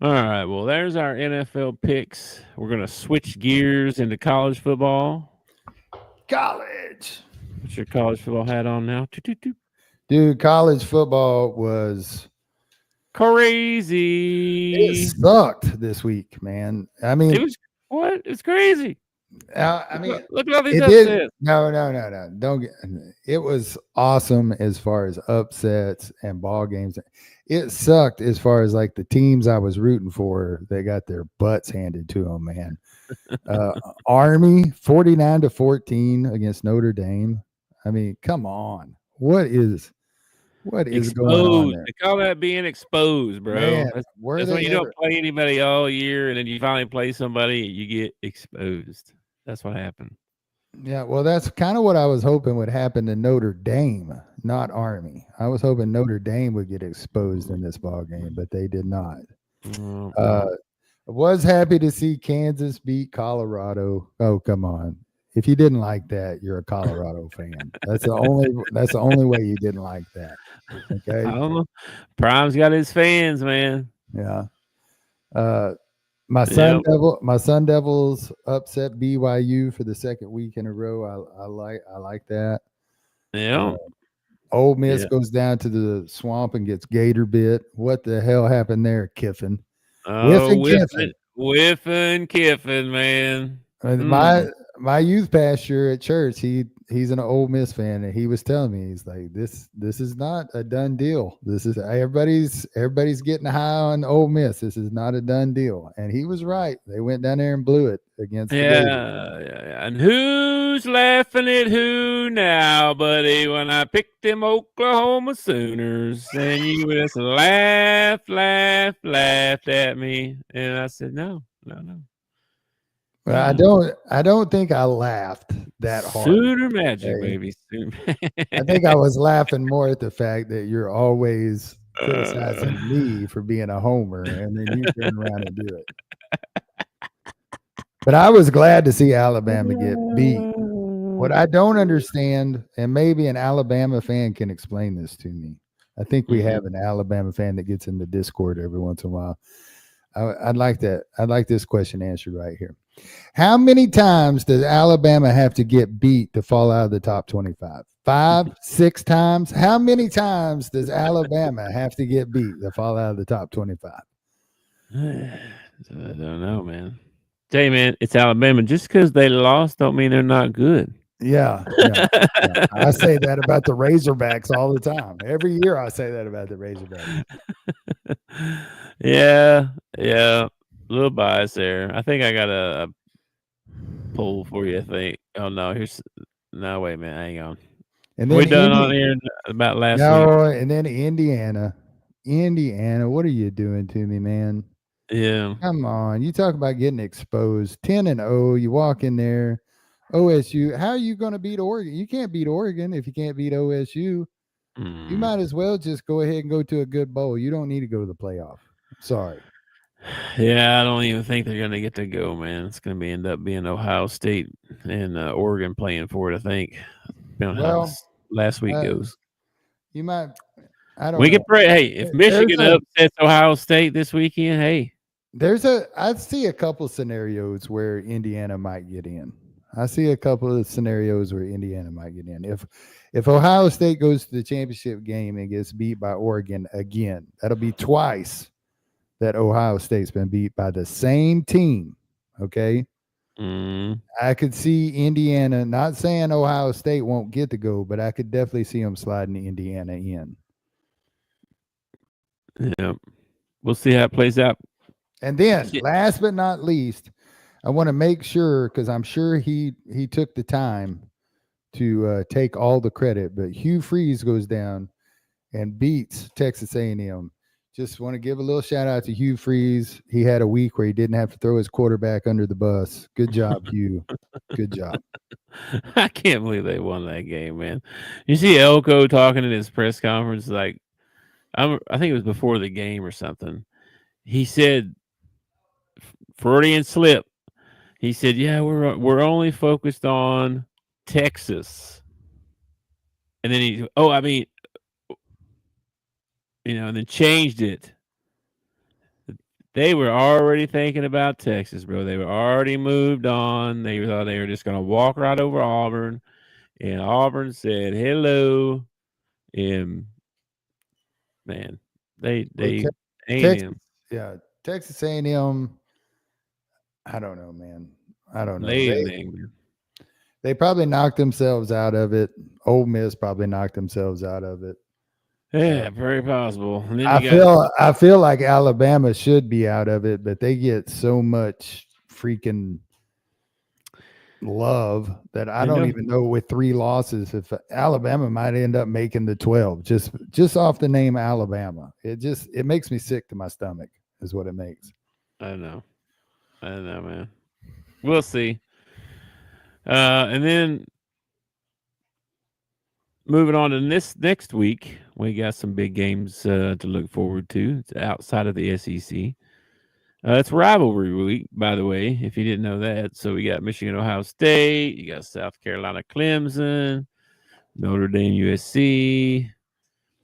All right. Well, there's our NFL picks. We're gonna switch gears into college football. College. Put your college football hat on now. Toot, toot, toot. Dude, college football was it Crazy. sucked this week, man. I It mean, was what? It's crazy. I mean, Look at all these it did. upsets. No, no, no, no. Don't get. It was awesome as far as upsets and ball games. It sucked as far as like the teams I was rooting for. They got their butts handed to them, man. Uh, Army 49-14 against Notre Dame. I mean, come on. What is going on Exposed. there, They call that being exposed, bro. man? Were That's when they you don't ever? play anybody all year, and then you finally play somebody, and you get exposed. That's what happened. Yeah, well, that's kind of what I was hoping would happen to Notre Dame, not Army. I was hoping Notre Dame would get exposed in this ball game, but they did not. No, Uh, no. I was happy to see Kansas beat Colorado. Oh, come on. If you didn't like that, you're a Colorado fan. That's the only way you didn't like that. I Okay? don't know. Prime's got his fans, man. Yeah. Uh my Sun Yep. Devil my Sun Devils upset BYU for the second week in a row. I like that. Uh, Yep. Ole Miss Yeah. goes down to the swamp and gets gator bit. What the hell happened there, Kiffin? Oh, Whiffing Kiffin. Whiffing Kiffin, man. My Mm. my youth pastor at church, he's an Ole Miss fan, and he was telling me he's like this is not a done deal. This is everybody's getting high on Ole Miss. This is not a done deal, and he was right. They went down there and blew it against the Gators. Yeah. And who's laughing at who now, buddy? When I picked them Oklahoma Sooners, and you just laughed at me, and I said, no, no, no. Well, I don't think I laughed that hard. Sooner magic, Okay? baby. I think I was laughing more at the fact that you're always Uh, criticizing me for being a homer, and then you turn around and do it. But I was glad to see Alabama get beat. What I don't understand, and maybe an Alabama fan can explain this to me. I think we have Mhm. an Alabama fan that gets in the Discord every once in a while. I'd like that. I'd like this question answered right here. How many times does Alabama have to get beat to fall out of the top 25? 5, 6 times? How many times does Alabama have to get beat to fall out of the top 25? I don't know, man. Tell you, man, it's Alabama. Just because they lost don't mean they're not good. Yeah, yeah, yeah. I say that about the Razorbacks all the time. Every year I say that about the Razorbacks. Yeah, yeah. A little bias there. I think I got a poll for you, I think. Oh, no, here's no, wait a minute, hang on. And We then done on here about last week. no, and then Indiana, what are you doing to me, man? Yeah. Come on, you talk about getting exposed. 10-0, you walk in there, OSU. How are you going to beat Oregon? You can't beat Oregon if you can't beat OSU. You Mm. might as well just go ahead and go to a good bowl. You don't need to go to the playoff. Sorry. Yeah, I don't even think they're gonna get to go, man. It's gonna be end up being Ohio State and Oregon playing for it. I think, depending on how Well, this last week uh, goes. you might. I don't We know. can pray. Hey, if There's Michigan a upsets Ohio State this weekend, hey, I see a couple scenarios where Indiana might get in. I see a couple of scenarios where Indiana might get in. If Ohio State goes to the championship game and gets beat by Oregon again, that'll be twice that Ohio State's been beat by the same team. Okay. mm, I could see Indiana, not saying Ohio State won't get to go, but I could definitely see them sliding Indiana in. yeah, we'll see how it plays out. And then, Shit. last but not least, I want to make sure because I'm sure he took the time to take all the credit, but Hugh Freeze goes down and beats Texas A&M. Just want to give a little shout out to Hugh Freeze. He had a week where he didn't have to throw his quarterback under the bus. Good job, Hugh. Good job. I can't believe they won that game, man. You see Elko talking at his press conference, like I think it was before the game or something. He said Freudian slip. He said, "Yeah, we're only focused on Texas." And then I mean, and then changed it. They were already thinking about Texas, bro. They were already moved on. They thought they were just going to walk right over Auburn, and Auburn said hello. And man, Well, they ain't Texas, him. yeah, Texas A&M. I don't know, man. I don't know. They They ain't him. they probably knocked themselves out of it. Ole Miss probably knocked themselves out of it. Yeah, Uh, very possible. And then I you got feel I feel like Alabama should be out of it, but they get so much freaking love that I I don't know. even know with 3 losses if Alabama might end up making the 12 just off the name Alabama. It makes me sick to my stomach is what it makes. I know. I know, man. We'll see. And then moving on to this next week, we got some big games to look forward to. It's outside of the SEC. It's rivalry week, by the way, if you didn't know that. So we got Michigan, Ohio State. You got South Carolina, Clemson, Notre Dame, USC,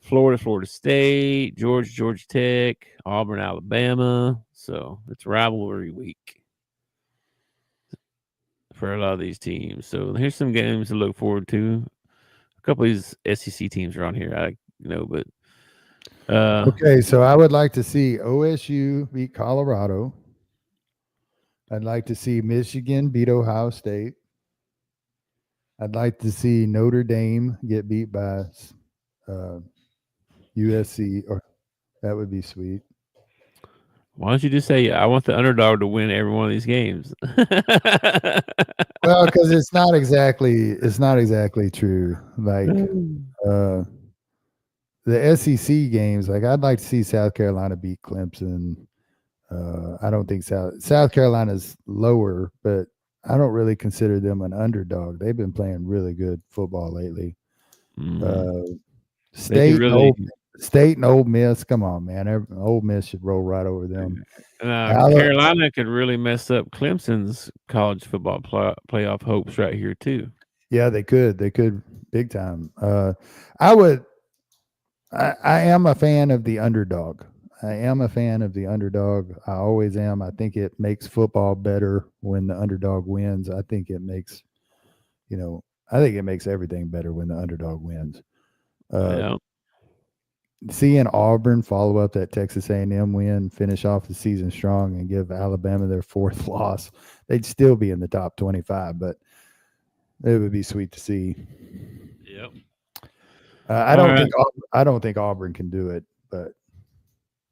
Florida, Florida State, Georgia Tech, Auburn, Alabama. So it's rivalry week for a lot of these teams. So here's some games to look forward to. A couple of these SEC teams are on here. But Okay, so I would like to see OSU beat Colorado. I'd like to see Michigan beat Ohio State. I'd like to see Notre Dame get beat by uh, USC, or that would be sweet. why don't you just say I want the underdog to win every one of these games? Well, because it's not exactly true. Like uh, the SEC games, like I'd like to see South Carolina beat Clemson. I don't think South Carolina's lower, but I don't really consider them an underdog. They've been playing really good football lately. Mm, Uh, they could State and really. Old Miss, come on, man. Old Miss should roll right over them. Carolina could really mess up Clemson's college football playoff hopes right here too. Yeah, they could. They could big time. I would. I am a fan of the underdog. I am a fan of the underdog. I always am. I think it makes football better when the underdog wins. I think it makes, I think it makes everything better when the underdog wins. Uh, Yeah, Seeing Auburn follow up that Texas A&M win, finish off the season strong, and give Alabama their 4th loss, they'd still be in the top 25. But it would be sweet to see. yep. All right. I don't think Auburn can do it, but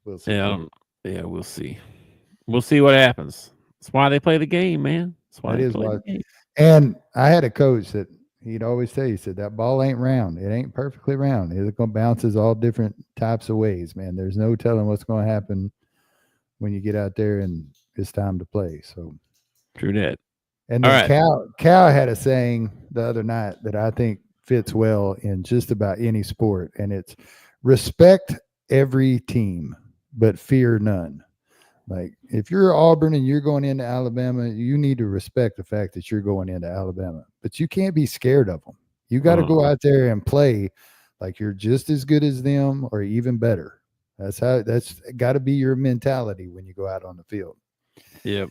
we'll see. Yeah, yeah, we'll see. We'll see what happens. That's why they play the game, man. That's why That they is play why. the game. And I had a coach that He'd always say, he said, that ball ain't round. It ain't perfectly round. It's going to bounces all different types of ways, man. There's no telling what's going to happen when you get out there and it's time to play. So, True that. and All then right. Cal had a saying the other night that I think fits well in just about any sport, and it's respect every team, but fear none. Like if you're Auburn and you're going into Alabama, you need to respect the fact that you're going into Alabama, but you can't be scared of them. You got to Uh, go out there and play like you're just as good as them or even better. That's got to be your mentality when you go out on the field. yep.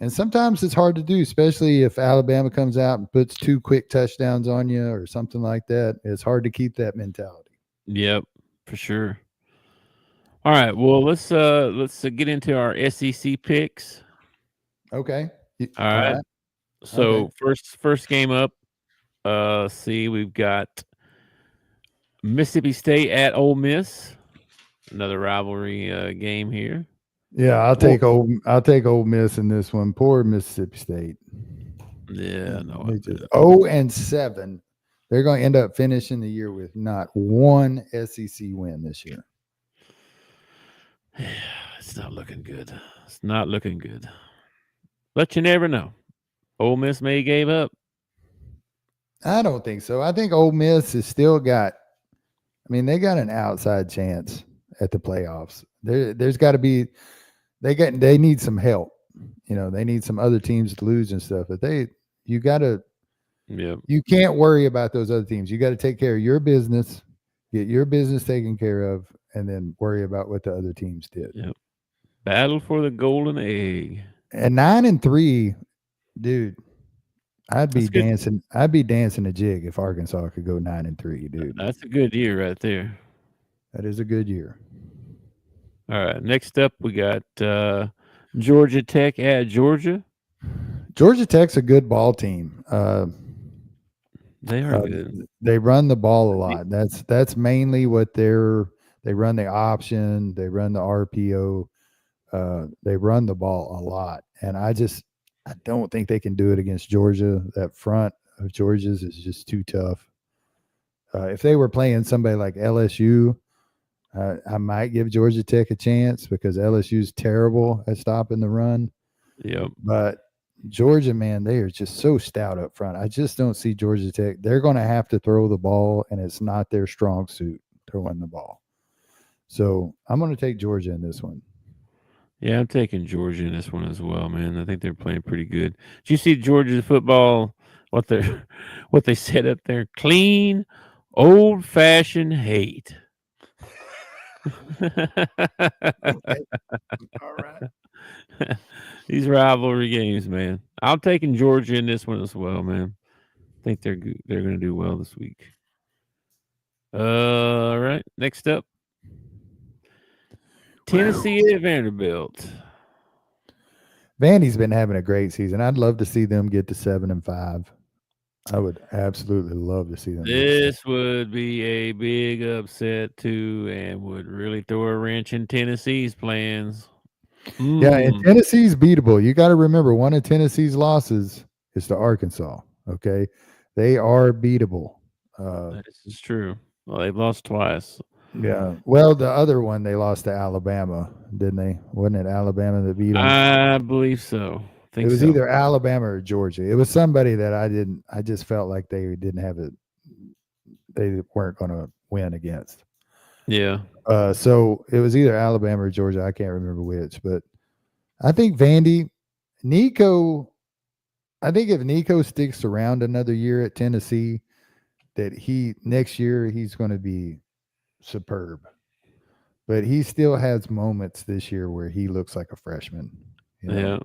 And sometimes it's hard to do, especially if Alabama comes out and puts two quick touchdowns on you or something like that. It's hard to keep that mentality. Yep. For sure. All right. Well, let's get into our SEC picks. Okay. All All right. right. Okay. So first game up. See, we've got Mississippi State at Ole Miss. Another rivalry game here. Yeah, Or I'll take Ole Miss in this one. Poor Mississippi State. yeah, no, They just 0-7. They're going to end up finishing the year with not one SEC win this year. it's not looking good. It's not looking good. But you never know. Ole Miss may gave up. I don't think so. I think Ole Miss has still got. I mean, they got an outside chance at the playoffs. There's got to be. They need some help. You know, they need some other teams to lose and stuff. But you got to. Yep. You can't worry about those other teams. You got to take care of your business, get your business taken care of, and then worry about what the other teams did. Yep. Battle for the golden egg. And 9-3, dude, I'd be That's good. dancing. I'd be dancing a jig if Arkansas could go 9-3, dude. That's a good year right there. That is a good year. All right. Next up, we got Georgia Tech at Georgia. Georgia Tech's a good ball team. They are good. They run the ball a lot. That's mainly what they run the option. They run the RPO. They run the ball a lot, and I don't think they can do it against Georgia. That front of Georgia's is just too tough. If they were playing somebody like LSU, I might give Georgia Tech a chance because LSU's terrible at stopping the run. Yep. But Georgia, man, they are just so stout up front. I just don't see Georgia Tech. They're going to have to throw the ball, and it's not their strong suit throwing the ball. So I'm going to take Georgia in this one. Yeah, I'm taking Georgia in this one as well, man. I think they're playing pretty good. Did you see Georgia's football? What they what they said up there? Clean, old fashioned hate. Okay. All right. These rivalry games, man. I'm taking Georgia in this one as well, man. I think they're good. They're going to do well this week. All right. Next up, Tennessee at Vanderbilt. Vandy's been having a great season. I'd love to see them get to 7-5. I would absolutely love to see them get to 7. This would be a big upset too, and would really throw a wrench in Tennessee's plans. Yeah, and Tennessee's beatable. You got to remember one of Tennessee's losses is to Arkansas. Okay, they are beatable. This is true. Well, they've lost twice. Yeah. Well, the other one they lost to Alabama, didn't they? Wasn't it Alabama that beat them? I believe so. It Think was so. either Alabama or Georgia. It was somebody that I didn't. I just felt like they didn't have it. They weren't going to win against. Yeah. So it was either Alabama or Georgia. I can't remember which, but I think Vandy, Nico. I think if Nico sticks around another year at Tennessee, that he next year he's going to be superb. But he still has moments this year where he looks like a freshman. You know. Yeah.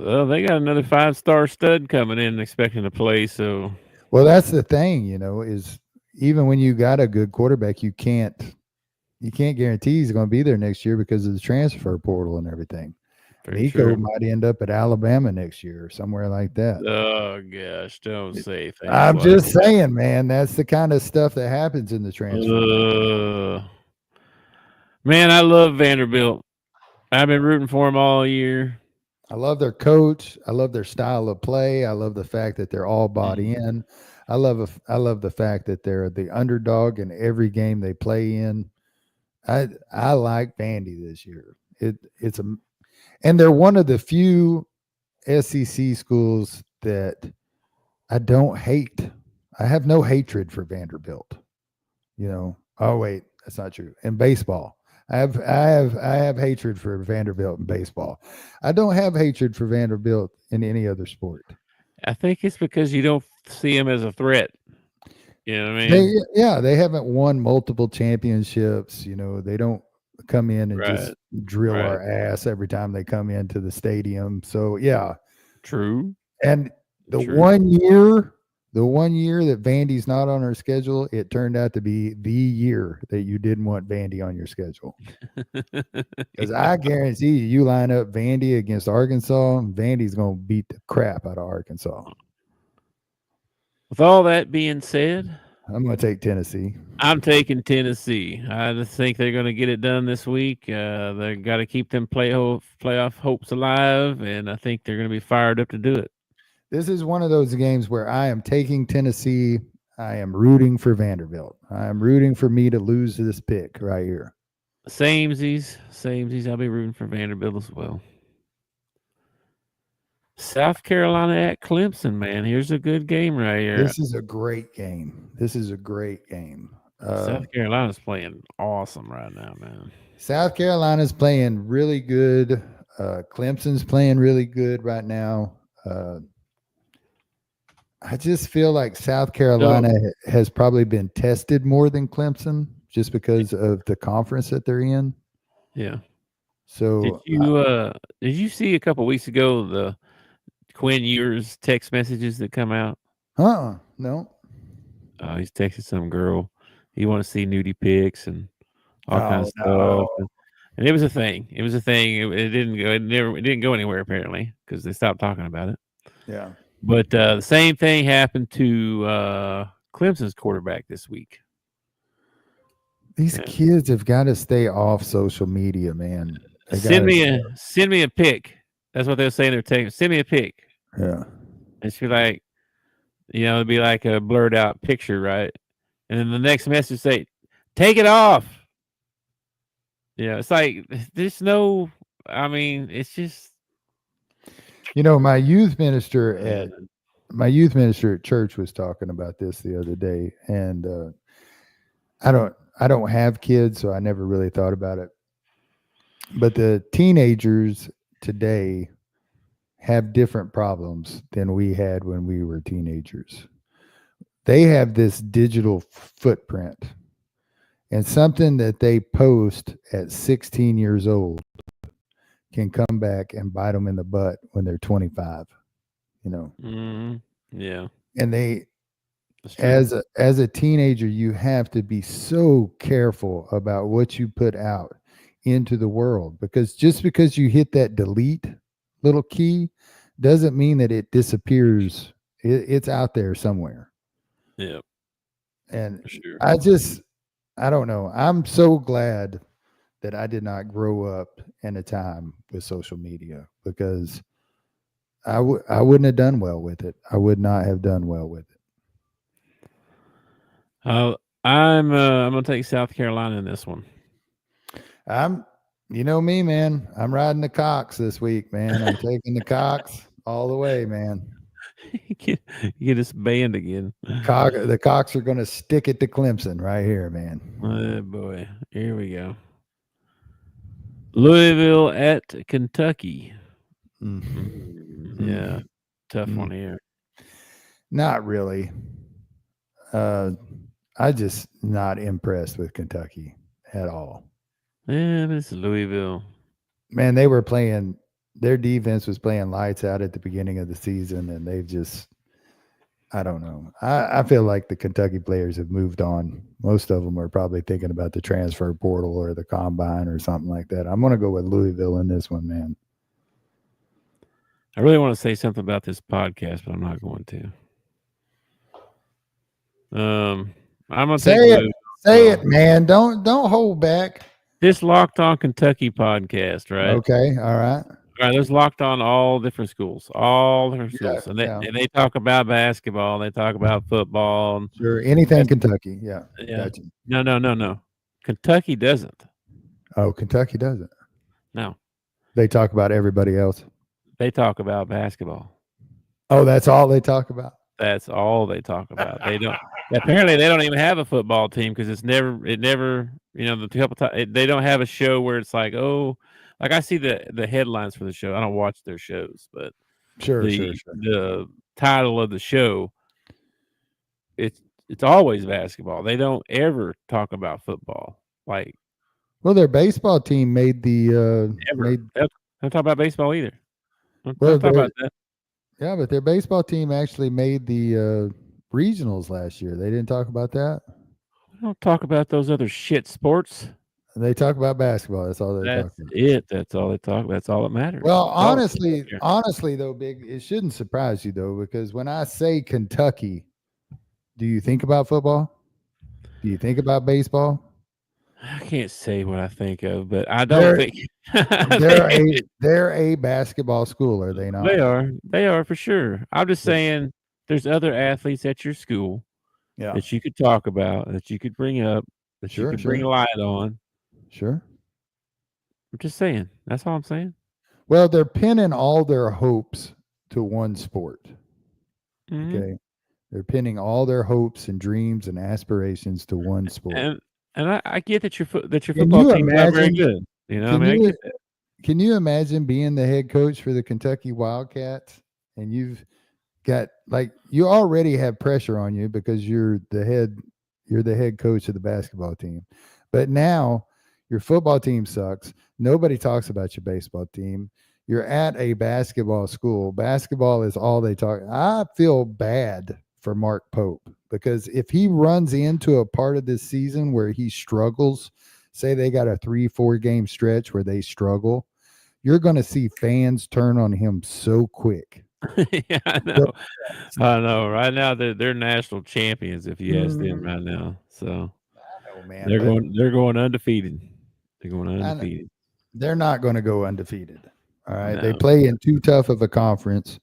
Well, they got another 5-star stud coming in expecting to play. So Well, that's the thing. Is even when you got a good quarterback, you can't guarantee he's going to be there next year because of the transfer portal and everything. very Nico true. might end up at Alabama next year or somewhere like that. Oh gosh, don't say things I'm like just saying, man, that's the kind of stuff that happens in the transfer portal. Man, I love Vanderbilt. I've been rooting for them all year. I love their coach. I love their style of play. I love the fact that they're all bought Mm. in. I love the fact that they're the underdog in every game they play in. I like Vandy this year. It's a and they're one of the few SEC schools that I don't hate. I have no hatred for Vanderbilt. You know. Oh wait, that's not true. In baseball, I have hatred for Vanderbilt in baseball. I don't have hatred for Vanderbilt in any other sport. I think it's because you don't see him as a threat. You know what I They mean? yeah, they haven't won multiple championships. You know, they don't come in and just Right. drill Right. our ass every time they come into the stadium. So yeah, True. and the True. one year, the one year that Vandy's not on our schedule, it turned out to be the year that you didn't want Vandy on your schedule. Because Yeah. I guarantee you, you line up Vandy against Arkansas, Vandy's going to beat the crap out of Arkansas. With all that being said, I'm going to take Tennessee. I'm taking Tennessee. I just think they're going to get it done this week. They got to keep them playoff hopes alive, and I think they're going to be fired up to do it. This is one of those games where I am taking Tennessee. I am rooting for Vanderbilt. I am rooting for me to lose this pick right here. Samesies, samesies. I'll be rooting for Vanderbilt as well. South Carolina at Clemson, man. Here's a good game right here. This is a great game. This is a great game. South Carolina's playing awesome right now, man. South Carolina's playing really good. Clemson's playing really good right now. I just feel like South So, Carolina has probably been tested more than Clemson just because of the conference that they're in. yeah. Did So, you did you see a couple weeks ago the Quinn Ewers text messages that come out? no. He's texting some girl. He want to see nudie pics and all kinds Oh of no. stuff. And it was a thing. It was a thing. It didn't go. It didn't go anywhere apparently because they stopped talking about it. Yeah. But the same thing happened to Clemson's quarterback this week. These Yeah. kids have got to stay off social media, man. They got to. Send me a pic. That's what they're saying. They're taking. Send me a pic. Yeah. And she's like, it'd be like a blurred out picture, right? And then the next message say, "Take it off." Yeah, it's like there's no. I mean, it's just. You know, my youth minister at Man. church was talking about this the other day, and I don't have kids, so I never really thought about it. But the teenagers today have different problems than we had when we were teenagers. They have this digital footprint, and something that they post at 16 years old can come back and bite them in the butt when they're 25. You know, Yeah, and they that's true. as a teenager, you have to be so careful about what you put out into the world, because just because you hit that delete little key doesn't mean that it disappears. It's out there somewhere. Yeah, And for sure. I don't know. I'm so glad that I did not grow up in a time with social media, because I wouldn't have done well with it. I would not have done well with it. Uh, I'm gonna take South Carolina in this one. I'm, you know me, man. I'm riding the Cox this week, man. I'm taking the Cox all the way, man. get, get this band again. The Cox are going to stick it to Clemson right here, man. Oh boy, here we go. Louisville at Kentucky. Mm. Yeah, Mm. tough Mm. one here. Not really. Uh, I just not impressed with Kentucky at all. Yeah, but it's Louisville. Man, they were playing. Their defense was playing lights out at the beginning of the season, and they've just. I don't know. I feel like the Kentucky players have moved on. Most of them are probably thinking about the transfer portal or the combine or something like that. I'm going to go with Louisville in this one, man. I really want to say something about this podcast, but I'm not going to. I'm gonna Say take it. Louisville. Say Well, it, man. Don't hold back. this Locked On Kentucky podcast, right? Okay. All right. Right, there's locked on all different Yeah, schools, and yeah, they talk about basketball, they talk about football, and sure. Anything that's Kentucky. Yeah, yeah. gotcha. No, no, no, no. Kentucky doesn't. Oh, Kentucky doesn't. No, They talk about everybody else. they talk about basketball. Oh, that's all they talk about. That's all they talk about. They don't. Apparently, they don't even have a football team because it never, the couple times they don't have a show where it's like, oh, like I see the headlines for the show. I don't watch their shows, but Sure, sure, the sure. the title of the show, it's always basketball. They don't ever talk about football, like Well, their baseball team made the ever. made They don't talk about baseball either. well Don't talk their about that. yeah, but their baseball team actually made the regionals last year. They didn't talk about that. We don't talk about those other shit sports. They talk about basketball. That's all they talk That's about. it. That's all they talk. That's all that matters. Well, That's all that matters here. honestly though, Big, it shouldn't surprise you though, because when I say Kentucky, do you think about football? Do you think about baseball? I can't say what I think of, but I don't They're think they they're a basketball school, are they not? they are. They are for sure. I'm just They're, saying there's other athletes at your school yeah, that you could talk about, that you could bring up, that you sure, could bring sure, a light on. sure. I'm just saying. That's all I'm saying. Well, they're pinning all their hopes to one sport. Mhm. Okay. They're pinning all their hopes and dreams and aspirations to one sport. And I get that your Can football you team's not very imagine? good. I Can mean, I you get that. can you imagine being the head coach for the Kentucky Wildcats and you've got like you already have pressure on you because you're the head coach of the basketball team. But now your football team sucks. Nobody talks about your baseball team. You're at a basketball school. Basketball is all they talk. I feel bad for Mark Pope because if he runs into a part of this season where he struggles, say they got a 3-4 game stretch where they struggle, you're going to see fans turn on him so quick. Yeah, I So know. I know. Right now, they're national champions if you ask them mm, right now. So I know, man, but they're going undefeated. They're going I, undefeated. they're not going to go undefeated. All right. They No, play in too tough of a conference.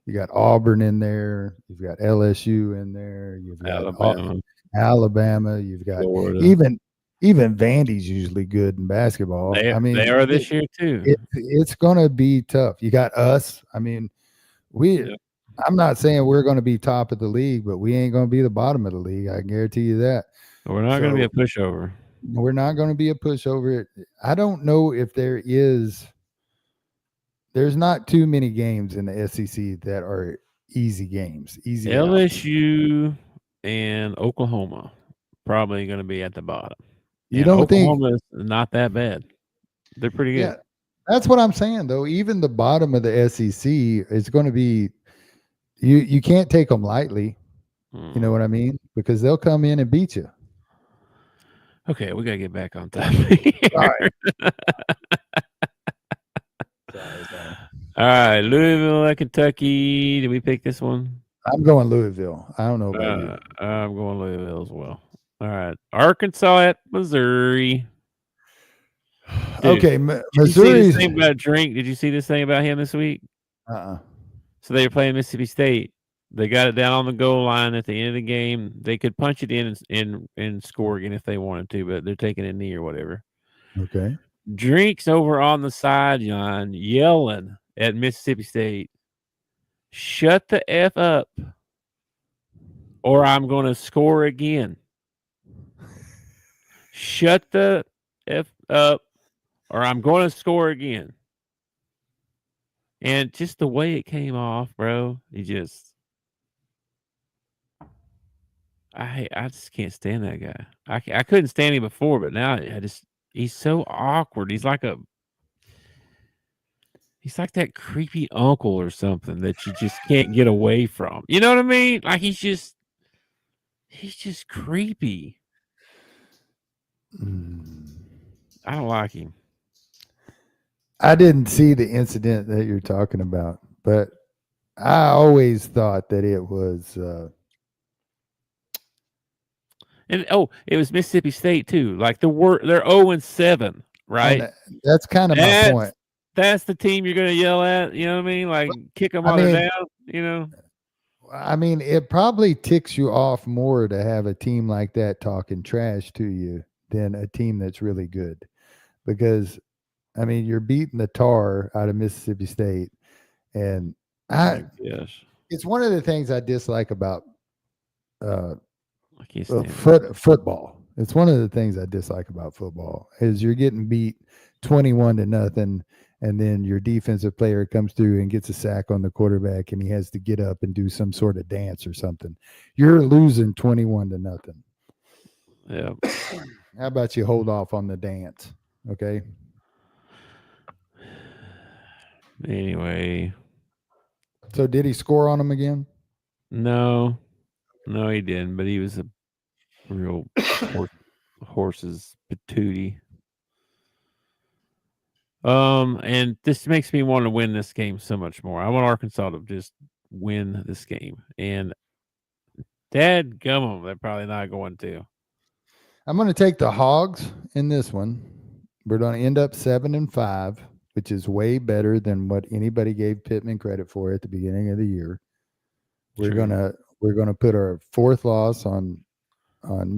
You got Auburn in there. You've got LSU in there. You've got Alabama, Alabama. You've got Florida. even even Vandy's usually good in basketball. I They mean, are this year too. it's going to be tough. You got us. I mean, we. Yep. I'm not saying we're going to be top of the league, but we ain't going to be the bottom of the league. I can guarantee you that. We're not going to be So a pushover. we're not going to be a pushover. I don't know if there's not too many games in the SEC that are easy games, easy outs. LSU and Oklahoma probably going to be at the bottom, You and don't think, Oklahoma is not that bad. They're pretty yeah, good. that's what I'm saying though. Even the bottom of the SEC is going to be you can't take them lightly. You know Mm. what I mean? Because they'll come in and beat you. Okay, we got to get back on topic Sorry, here. sorry. All right, Louisville at Kentucky. Did we pick this one? I'm going Louisville. I don't know about you. I'm going Louisville as well. All right, Arkansas at Missouri. Dude, Okay, did you see this Missouri's. thing about Drink? Did you see this thing about him this week? Uh-uh. So they were playing Mississippi State. They got it down on the goal line at the end of the game. They could punch it in and score again if they wanted to, but they're taking a knee or whatever. Okay. Drink's over on the sideline yelling at Mississippi State, "Shut the F up, or I'm going to score again. Shut the F up, or I'm going to score again." And just the way it came off, bro, I just can't stand that guy. I couldn't stand him before, but now he's so awkward. He's like that creepy uncle or something that you just can't get away from. You know what I mean? Like he's just creepy. Mm. I don't like him. I didn't see the incident that you're talking about, but I always thought that it was And it was Mississippi State too. Like they're 0-7, and right? that's kind of my That's point. that's the team you're gonna yell at, you know what I mean? Like, kick them I while they're mean, down, you know? it probably ticks you off more to have a team like that talking trash to you than a team that's really good. Because you're beating the tar out of Mississippi State, and I I guess. it's one of the things I dislike about uh, I can't stand it. football. It's one of the things I dislike about football is you're getting beat 21-0, and then your defensive player comes through and gets a sack on the quarterback, and he has to get up and do some sort of dance or something. You're losing 21-0. Yeah. How about you hold off on the dance? Okay. Anyway, So did he score on him again? no, no, he didn't, but he was a real horse horse's patootie. And this makes me want to win this game so much more. I want Arkansas to just win this game. And dad gum 'em, they're probably not going to. I'm going to take the Hogs in this one. We're going to end up 7-5, which is way better than what anybody gave Pittman credit for at the beginning of the year. We're True. gonna we're gonna put our fourth loss on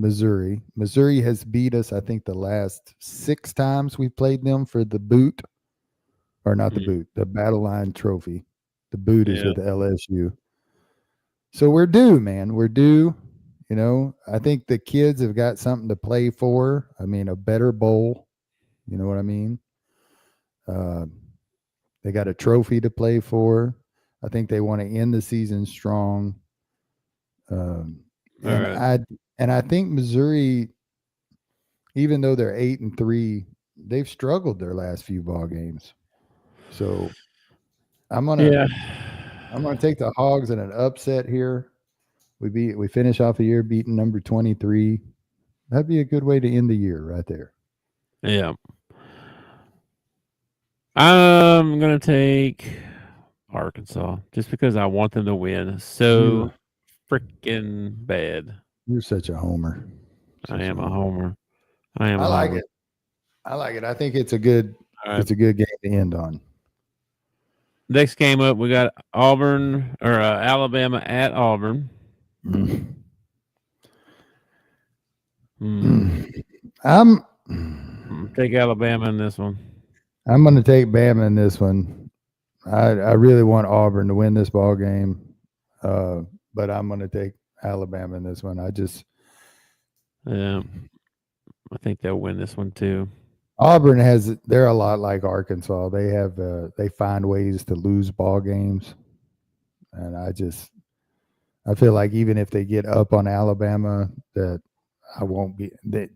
Missouri. Missouri has beat us, I think, the last 6 times we played them for the boot, or not the Mm, boot, the Battle Line Trophy. The boot is yeah. with LSU. So we're due, man. We're due. I think the kids have got something to play for. A better bowl. You know what I mean? Uh, they got a trophy to play for. I think they want to end the season strong. Um, All and right. I think Missouri, even though they're 8-3, they've struggled their last few ball games. So I'm gonna Yeah. I'm gonna take the Hogs in an upset here. We finish off the year beating number 23. That'd be a good way to end the year right there. Yeah. I'm gonna take Arkansas just because I want them to win You so freaking bad. you're such a homer. I Such a am a homer. homer. I am I a like homer. it. I like it. I think it's Alright. a good game to end on. Next game up, we got Auburn or Alabama at Auburn. Mm. Hmm. Mm. I'm Take Alabama in this one. I'm going to take Bama in this one. I really want Auburn to win this ball game, uh, but I'm going to take Alabama in this one. Yeah, I think they'll win this one too. Auburn they're a lot like Arkansas. They find ways to lose ball games, and I feel like even if they get up on Alabama, that I won't be that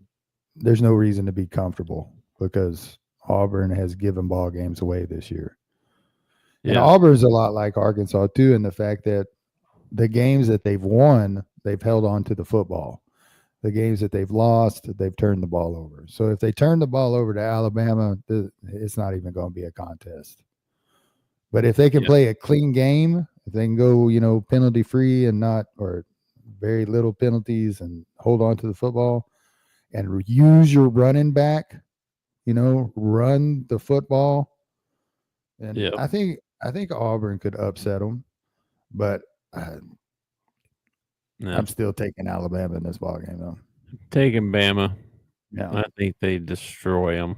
there's no reason to be comfortable because Auburn has given ball games away this year. And Yeah, Auburn's a lot like Arkansas too in the fact that the games that they've won, they've held on to the football. The games that they've lost, they've turned the ball over. So if they turn the ball over to Alabama, it's not even going to be a contest. But if they can yeah, play a clean game, if they can go, penalty free and not or very little penalties and hold on to the football and use your running back, run the football. And yeah, I think Auburn could upset them, but uh, yeah. I'm still taking Alabama in this ball game though. Taking Bama. Yeah, I think they destroy them.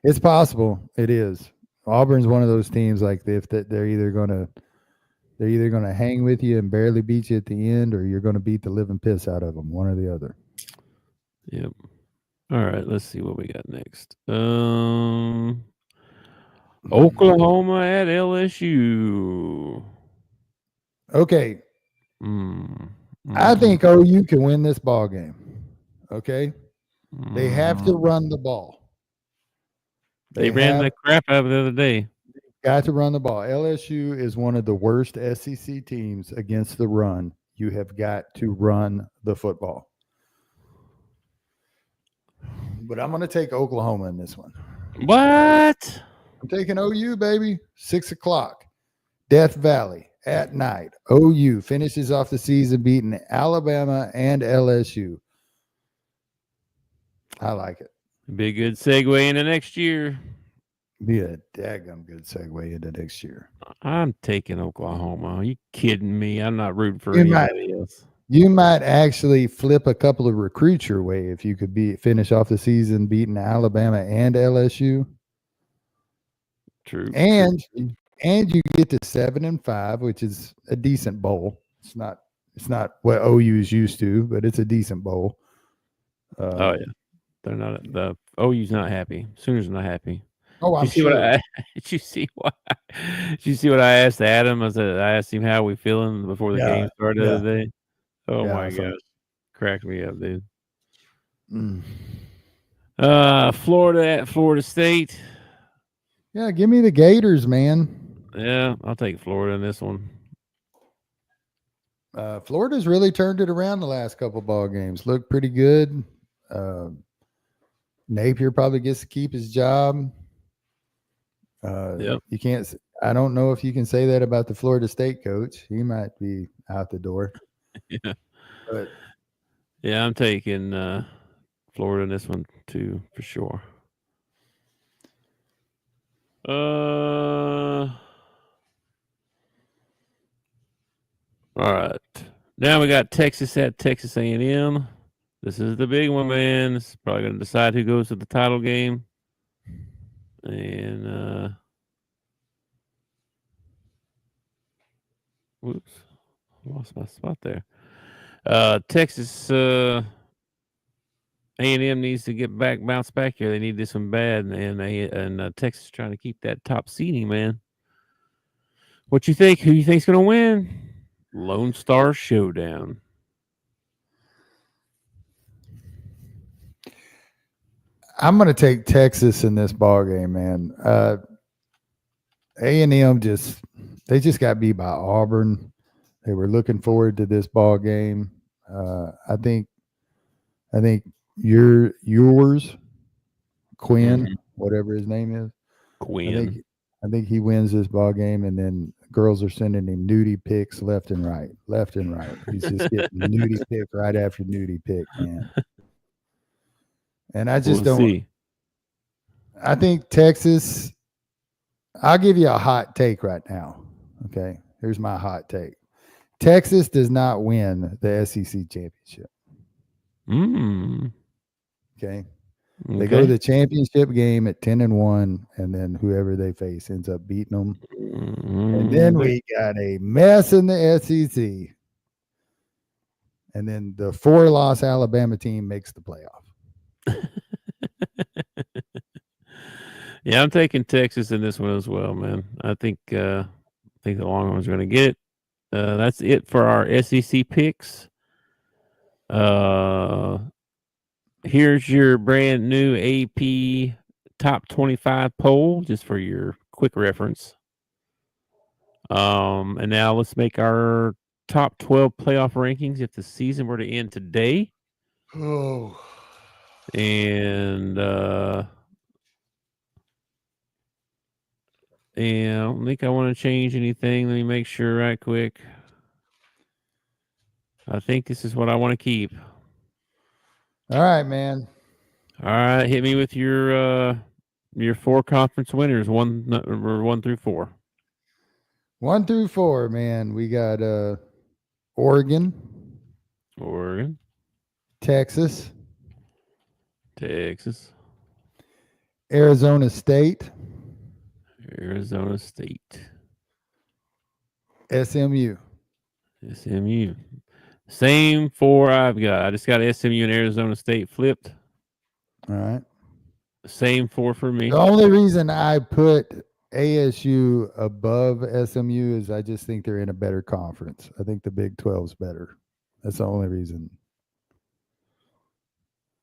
it's possible. It is. Auburn's one of those teams like if that they're either gonna hang with you and barely beat you at the end, or you're gonna beat the living piss out of them. One or the other. Yep. All right, let's see what we got next. Oklahoma at LSU. Okay, Mm, I mm, think OU can win this ball game. Okay, they have to mm. run the ball. They They ran have the crap out of it the other day. got to run the ball. LSU is one of the worst SEC teams against the run. You have got to run the football. But I'm going to take Oklahoma in this one. What? I'm taking OU, baby. 6 o'clock. Death Valley at night. OU finishes off the season beating Alabama and LSU. I like it. Be a good segue into next year. Be a daggum good segue into next year. I'm taking Oklahoma. Are you kidding me? I'm not rooting for You might anybody else. you might actually flip a couple of recruits your way if you could finish off the season beating Alabama and LSU. True, true. And and you get to 7-5, which is a decent bowl. It's not what OU is used to, but it's a decent bowl. Oh Um, yeah, they're not the OU's not happy. Sooners not happy. oh, Did you I'm see what sure. I? Did you see what? Did you see what I asked Adam? I asked him how we feeling before the Yeah, game started the yeah, other day. Oh yeah. my I saw. gosh, cracked me up, dude. Mm. Florida at Florida State. Yeah, give me the Gators, man. Yeah, I'll take Florida in this one. Florida's really turned it around the last couple ball games. Look pretty good. Uh, Napier probably gets to keep his job. Yep. You can't. I don't know if you can say that about the Florida State coach. He might be out the door. Yeah. But Yeah, I'm taking Florida in this one too for sure. All right. Now we got Texas at Texas A&M. This is the big one, man. This is probably going to decide who goes to the title game. And whoops, lost my spot there. Texas A&M needs to get back, bounce back here. They need this one bad, and Texas is trying to keep that top seeding, man. What you think? Who you think's going to win? Lone Star Showdown. I'm going to take Texas in this ball game, man. A&M just got beat by Auburn. They were looking forward to this ball game. I think yours Quinn, Mm-hmm. whatever his name is. I think Quinn. I think he wins this ball game, and then girls are sending him nudie pics left and right, left and right. He's just getting nudie pic right after nudie pic, man. And I just We'll don't. see. I think Texas. I'll give you a hot take right now. Okay, here's my hot take. Texas does not win the SEC championship. Mm. Okay, they go to Okay. the championship game at 10-1, and then whoever they face ends up beating them. And then But we got a mess in the SEC. And then the 4-loss Alabama team makes the playoff. yeah, I'm taking Texas in this one as well, man. I think the Longhorns are going to get it. That's it for our SEC picks. Uh, here's your brand new AP top 25 poll, just for your quick reference. And now let's make our top 12 playoff rankings if the season were to end today. Oh. And I don't think I want to change anything. Let me make sure right quick. I think this is what I want to keep. All right, man. All right, hit me with your four conference winners, one through four. 1-4, man. We got Oregon, Oregon, Texas, Texas, Arizona State, Arizona State, SMU. SMU. Same four I've got. I just got SMU and Arizona State flipped. All right. Same four for me. The only reason I put ASU above SMU is I just think they're in a better conference. I think the Big 12 is better. That's the only reason.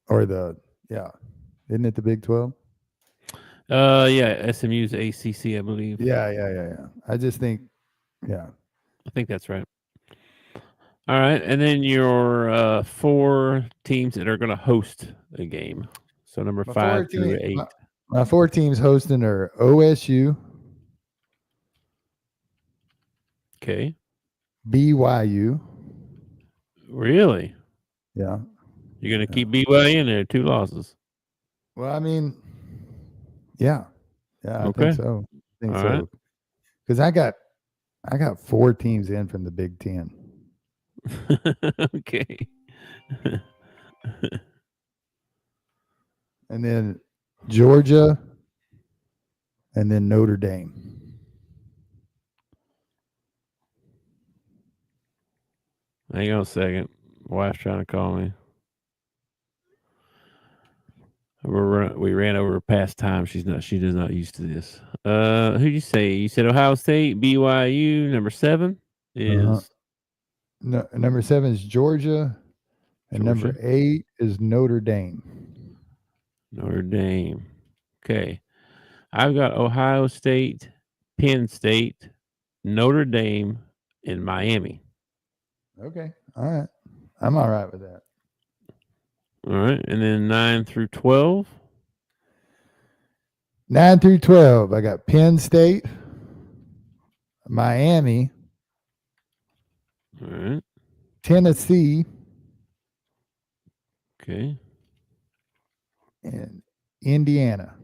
Or yeah. Isn't it the Big 12? Yeah, SMU's ACC, I believe. Yeah. I just think, yeah. I think that's right. All right, and then your four teams that are going to host a game. So number My 5 four through team, 8. my four teams hosting are OSU, Okay. BYU. Really? Yeah. You're going to keep BYU in there, 2 losses. Well, I mean, yeah. Yeah, I think Okay. so. I think All right. so. Because I got 4 teams in from the Big Ten, Okay. and then Georgia, and then Notre Dame. Hang on a second. Wife's trying to call me. We ran over past time. She does not used to this. Who you say? You said Ohio State, BYU, number 7 Uh-huh. is No, number 7 is Georgia, and number Georgia, 8 is Notre Dame. Notre Dame. Okay. I've got Ohio State, Penn State, Notre Dame, and Miami. Okay, all right, I'm all right with that. All right. And then 9 through 12. 9 through 12, I got Penn State, Miami, All right. Tennessee, Okay. and Indiana.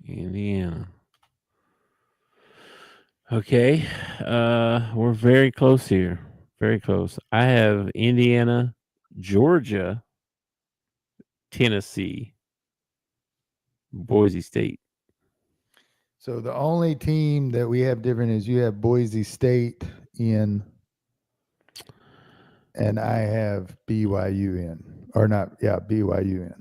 Indiana. Okay. We're very close here. Very close. I have Indiana, Georgia, Tennessee, Boise State. So the only team that we have different is you have Boise State in, and I have BYU in, or not? Yeah, BYU in.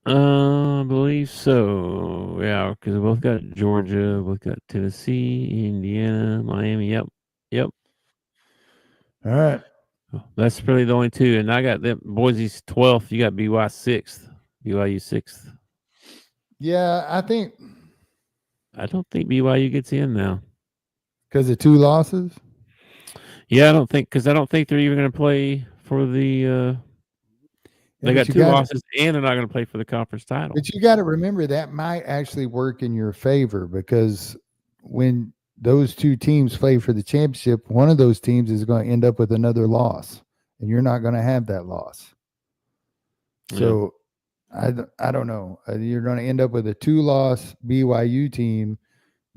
I believe so. Yeah, because we both got Georgia, both got Tennessee, Indiana, Miami. Yep. Yep. All right. That's really the only two. And I got them Boise's 12th. You got BY 6th. BYU 6th. Yeah, I think I don't think BYU gets in now. because of 2 losses. Yeah, I don't think they're even going to play for the. Yeah, They got 2 losses, and they're not going to play for the conference title. but you got to remember that might actually work in your favor because when those 2 teams play for the championship, one of those teams is going to end up with another loss, and you're not going to have that loss. Yeah. So I don't know. You're going to end up with a 2-loss BYU team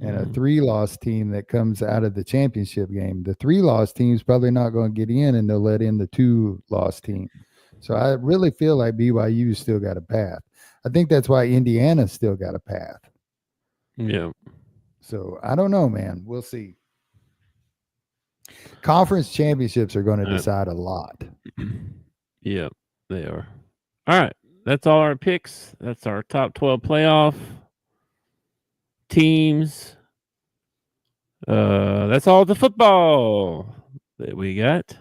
and a 3-loss team that comes out of the championship game. The 3-loss team is probably not going to get in, and they'll let in the 2-loss team. So I really feel like BYU still got a path. I think that's why Indiana still got a path. Yeah. So I don't know, man. We'll see. Conference championships are going to decide a lot. Yeah, they are. All right. That's all our picks. That's our top 12 playoff teams. That's all the football that we got.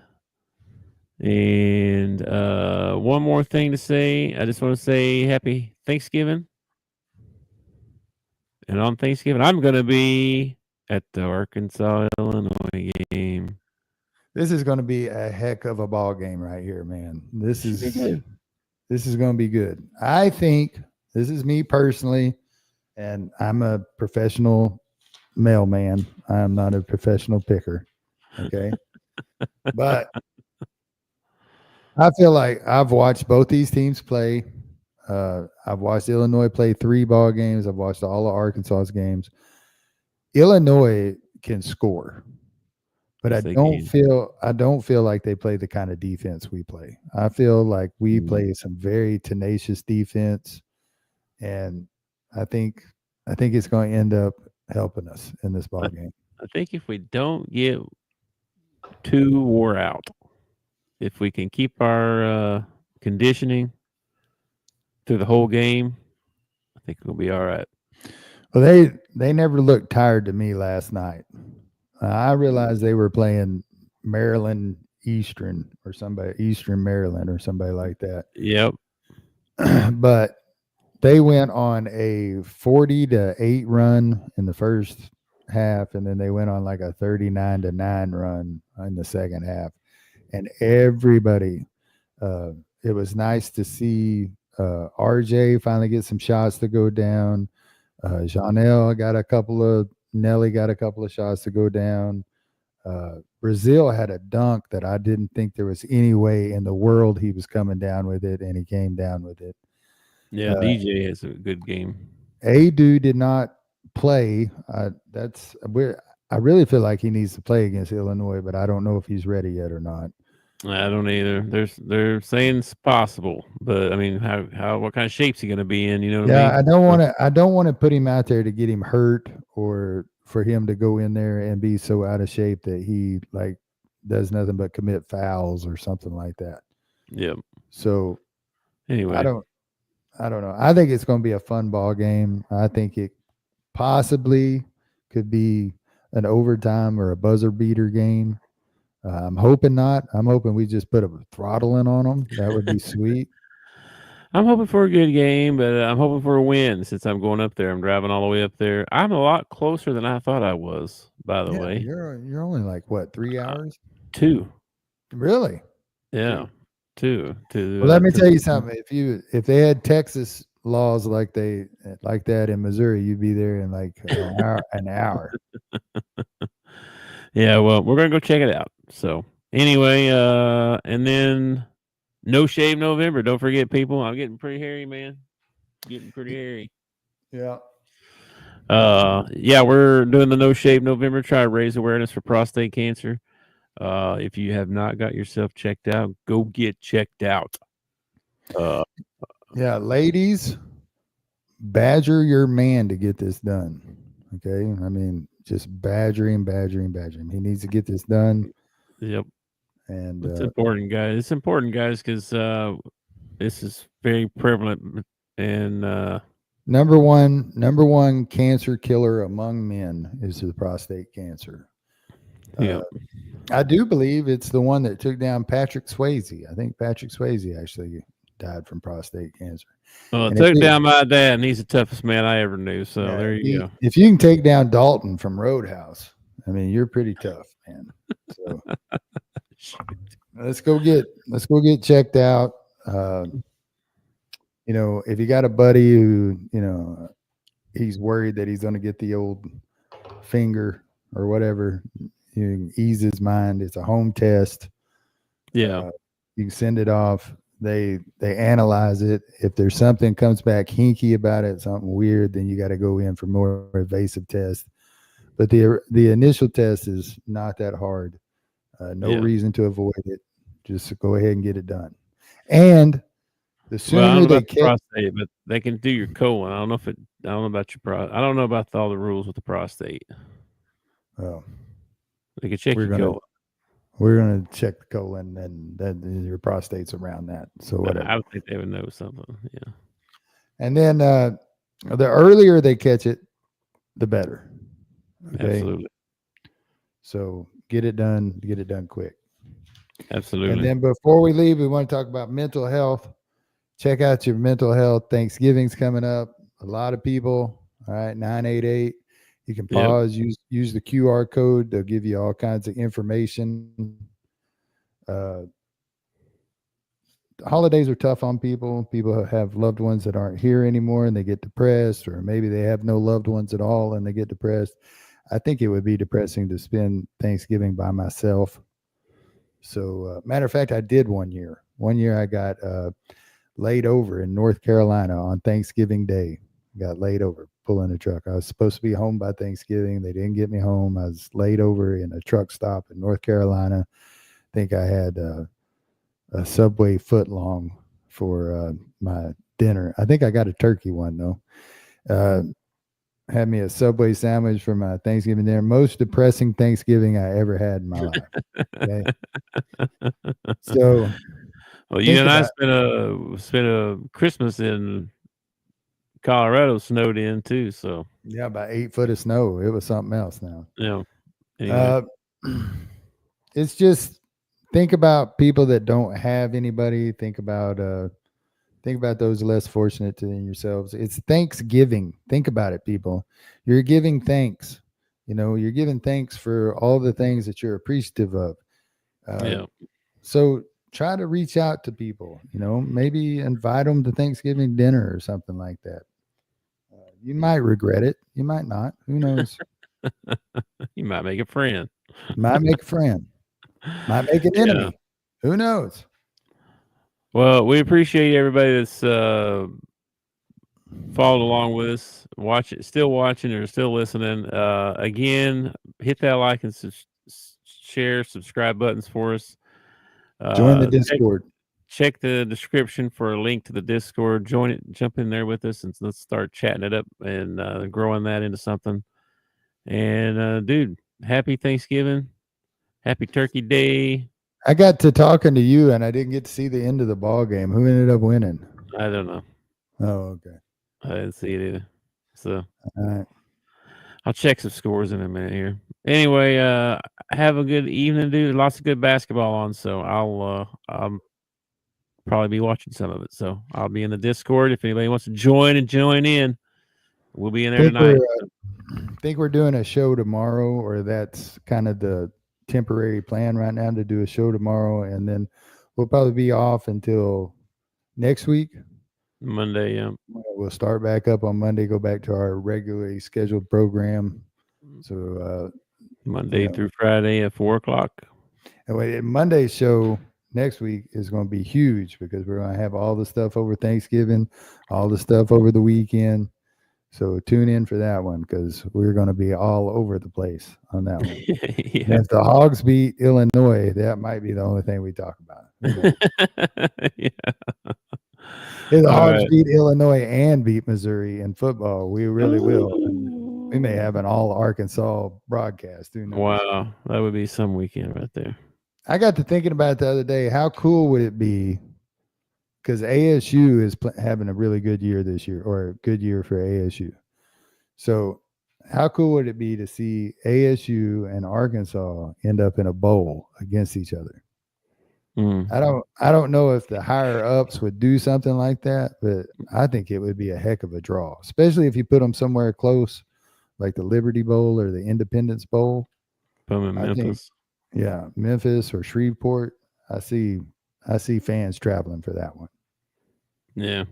And one more thing to say. I just want to say happy Thanksgiving. And on Thanksgiving, I'm going to be at the Arkansas Illinois game. This is going to be a heck of a ball game right here, man. This Should be is good. this is going to be good. I think this is me personally, and I'm a professional mailman. I am not a professional picker. Okay. But I feel like I've watched both these teams play. I've watched Illinois play 3 ball games. I've watched all of Arkansas's games. Illinois can score, but Yes, they can. I don't feel like they play the kind of defense we play. I feel like we Mhm. play some very tenacious defense, and I think it's going to end up helping us in this ball game. I think if we don't get too wore out, if we can keep our conditioning through the whole game, I think we'll be all right. Well, they never looked tired to me last night. I realized they were playing Maryland Eastern or somebody Eastern Maryland or somebody like that. Yep. But they went on a 40-8 run in the first half, and then they went on like a 39-9 run in the second half. And everybody, it was nice to see RJ finally get some shots to go down. Janelle got a couple of Nelly got a couple of shots to go down. Brazil had a dunk that I didn't think there was any way in the world he was coming down with it, and he came down with it. Yeah, DJ has a good game. Adu did not play. I really feel like he needs to play against Illinois, but I don't know if he's ready yet or not. I don't either. They're saying it's possible, but I mean, how what kind of shape's he gonna be in? You know what I Yeah, mean? So, I don't want to put him out there to get him hurt or for him to go in there and be so out of shape that he like does nothing but commit fouls or something like that. yeah. So I Anyway, don't I don't know. I think it's going to be a fun ball game. I think it possibly could be an overtime or a buzzer beater game. I'm hoping not. I'm hoping we just put a throttling on them. That would be sweet. I'm hoping for a good game, but I'm hoping for a win since I'm going up there. I'm driving all the way up there. I'm a lot closer than I thought I was, by the Yeah, way. you're only like what, 3 hours? 2. Really? Yeah. Gee. 2 Well, let me to tell you something. If they had Texas laws like that in Missouri, you'd be there in like an hour. An hour. Yeah, well, we're gonna go check it out. So anyway, and then No Shave November. Don't forget, people. I'm getting pretty hairy, man. Getting pretty hairy. Yeah. Yeah, we're doing the No Shave November. Try to raise awareness for prostate cancer. If you have not got yourself checked out, go get checked out. Uh, Yeah, ladies, badger your man to get this done. Okay. I mean, just badger him, badger him, badger him. He needs to get this done. yep, And it's important, guys. It's important, guys, because this is very prevalent, and number one cancer killer among men is the prostate cancer. yeah. Uh, I do believe it's the one that took down Patrick Swayze. I think Patrick Swayze actually died from prostate cancer. Well, it And if took you, down my dad, and he's the toughest man I ever knew. So yeah, there you go. if you can take down Dalton from Roadhouse, I mean, you're pretty tough, man. So let's go get checked out. Uh, if you got a buddy who, he's worried that he's going to get the old finger or whatever, you can ease his mind. It's a home test. Yeah, You can send it off. They analyze it. If there's something comes back hinky about it, something weird, then you got to go in for more invasive test. But the initial test is not that hard. No yeah. reason to avoid it. Just go ahead and get it done. And the Well, I don't sooner know they about the catch, prostate, but they can do your colon. I don't know if it. I don't know about your I don't know about all the rules with the prostate. oh, They can check we're your gonna colon. we're gonna check the colon and then your prostate's around that. So I whatever. would think they would know something. Yeah, And then the earlier they catch it, the better. Okay. absolutely, So get it done. Get it done quick. And absolutely. then before we leave, we want to talk about mental health. Check out your mental health. Thanksgiving's coming up. A lot of people. All right, 988. You can Yep. pause, use the QR code. They'll give you all kinds of information. Uh, holidays are tough on people. People have loved ones that aren't here anymore and they get depressed, or maybe they have no loved ones at all and they get depressed. I think it would be depressing to spend Thanksgiving by myself. So, matter of fact, I did one year. One year I got laid over in North Carolina on Thanksgiving Day. Got laid over pulling a truck. I was supposed to be home by Thanksgiving. They didn't get me home. I was laid over in a truck stop in North Carolina. I think I had a Subway foot long for my dinner. I think I got a turkey one though. Had me a Subway sandwich for my Thanksgiving dinner. Most depressing Thanksgiving I ever had in my life. Okay. So Well, you think and I about spent a Christmas in Colorado, snowed in too. So yeah, about 8 foot of snow. It was something else now. yeah. Anyway, Uh, it's just think about people that don't have anybody. Think about those less fortunate than yourselves. It's Thanksgiving. Think about it, people. You're giving thanks. You're giving thanks for all the things that you're appreciative of. Uh, yeah. so try to reach out to people. Maybe invite them to Thanksgiving dinner or something like that. You might regret it. You might not. Who knows? You might make a friend. Might make a friend. Might make an Yeah. enemy. Who knows? Well, we appreciate everybody that's followed along with us, still watching or still listening. Again, hit that like and share, subscribe buttons for us. Join the Check Discord. check the description for a link to the Discord. Join it, jump in there with us, and let's start chatting it up and growing that into something. And dude, happy Thanksgiving, happy Turkey Day. I got to talking to you, and I didn't get to see the end of the ball game. Who ended up winning? I don't know. Oh, okay. I didn't see it either. So All right. I'll check some scores in a minute here. Anyway, have a good evening, dude. Lots of good basketball on, so I'll probably be watching some of it. So I'll be in the Discord if anybody wants to join in. We'll be in there tonight. Think we're doing a show tomorrow, or that's kind of the temporary plan right now to do a show tomorrow, and then we'll probably be off until next week. Monday, yeah. We'll start back up on Monday, go back to our regularly scheduled program. So Monday through Friday at 4:00. And Monday's show next week is going to be huge because we're going to have all the stuff over Thanksgiving, all the stuff over the weekend. So tune in for that one because we're going to be all over the place on that one. Yeah. If the Hogs beat Illinois, that might be the only thing we talk about. Yeah. If the Hogs beat Illinois and beat Missouri in football, we really will. And we may have an all Arkansas broadcast. Who knows? Wow, that would be some weekend right there. I got to thinking about it the other day. How cool would it be? Because ASU is having a really good year this year, or a good year for ASU. So how cool would it be to see ASU and Arkansas end up in a bowl against each other? I don't know if the higher ups would do something like that, but I think it would be a heck of a draw, especially if you put them somewhere close, like the Liberty Bowl or the Independence Bowl. Put them in Memphis. Yeah, Memphis or Shreveport. I see fans traveling for that one. Yeah,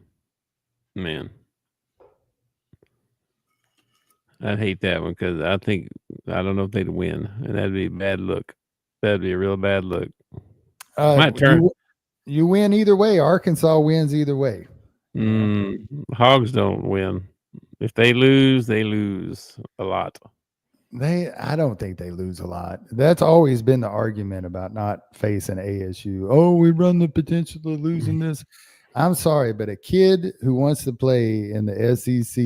man, I'd hate that one because I don't know if they'd win, and that'd be a bad look. That'd be a real bad look. My turn. You win either way. Arkansas wins either way. Hogs don't win. If they lose a lot. I don't think they lose a lot. That's always been the argument about not facing ASU. Oh, we run the potential of losing this. I'm sorry, but a kid who wants to play in the SEC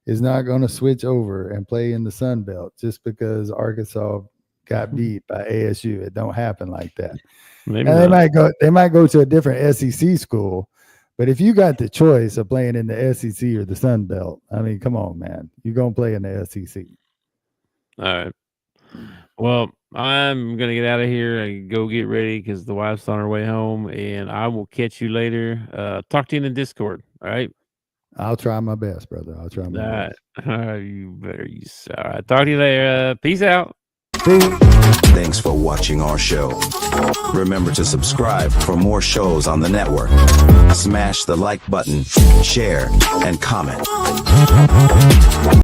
is not going to switch over and play in the Sun Belt just because Arkansas got beat by ASU. It don't happen like that. They might go to a different SEC school, but if you got the choice of playing in the SEC or the Sun Belt, I mean, come on, man, you're going to play in the SEC. All right. Well, I'm going to get out of here and go get ready because the wife's on her way home, and I will catch you later. Talk to you in the Discord. All right. I'll try my best, brother. I'll try my best. All right. You better. All right. Talk to you later. Peace out. Thanks for watching our show. Remember to subscribe for more shows on the network. Smash the like button, share, and comment.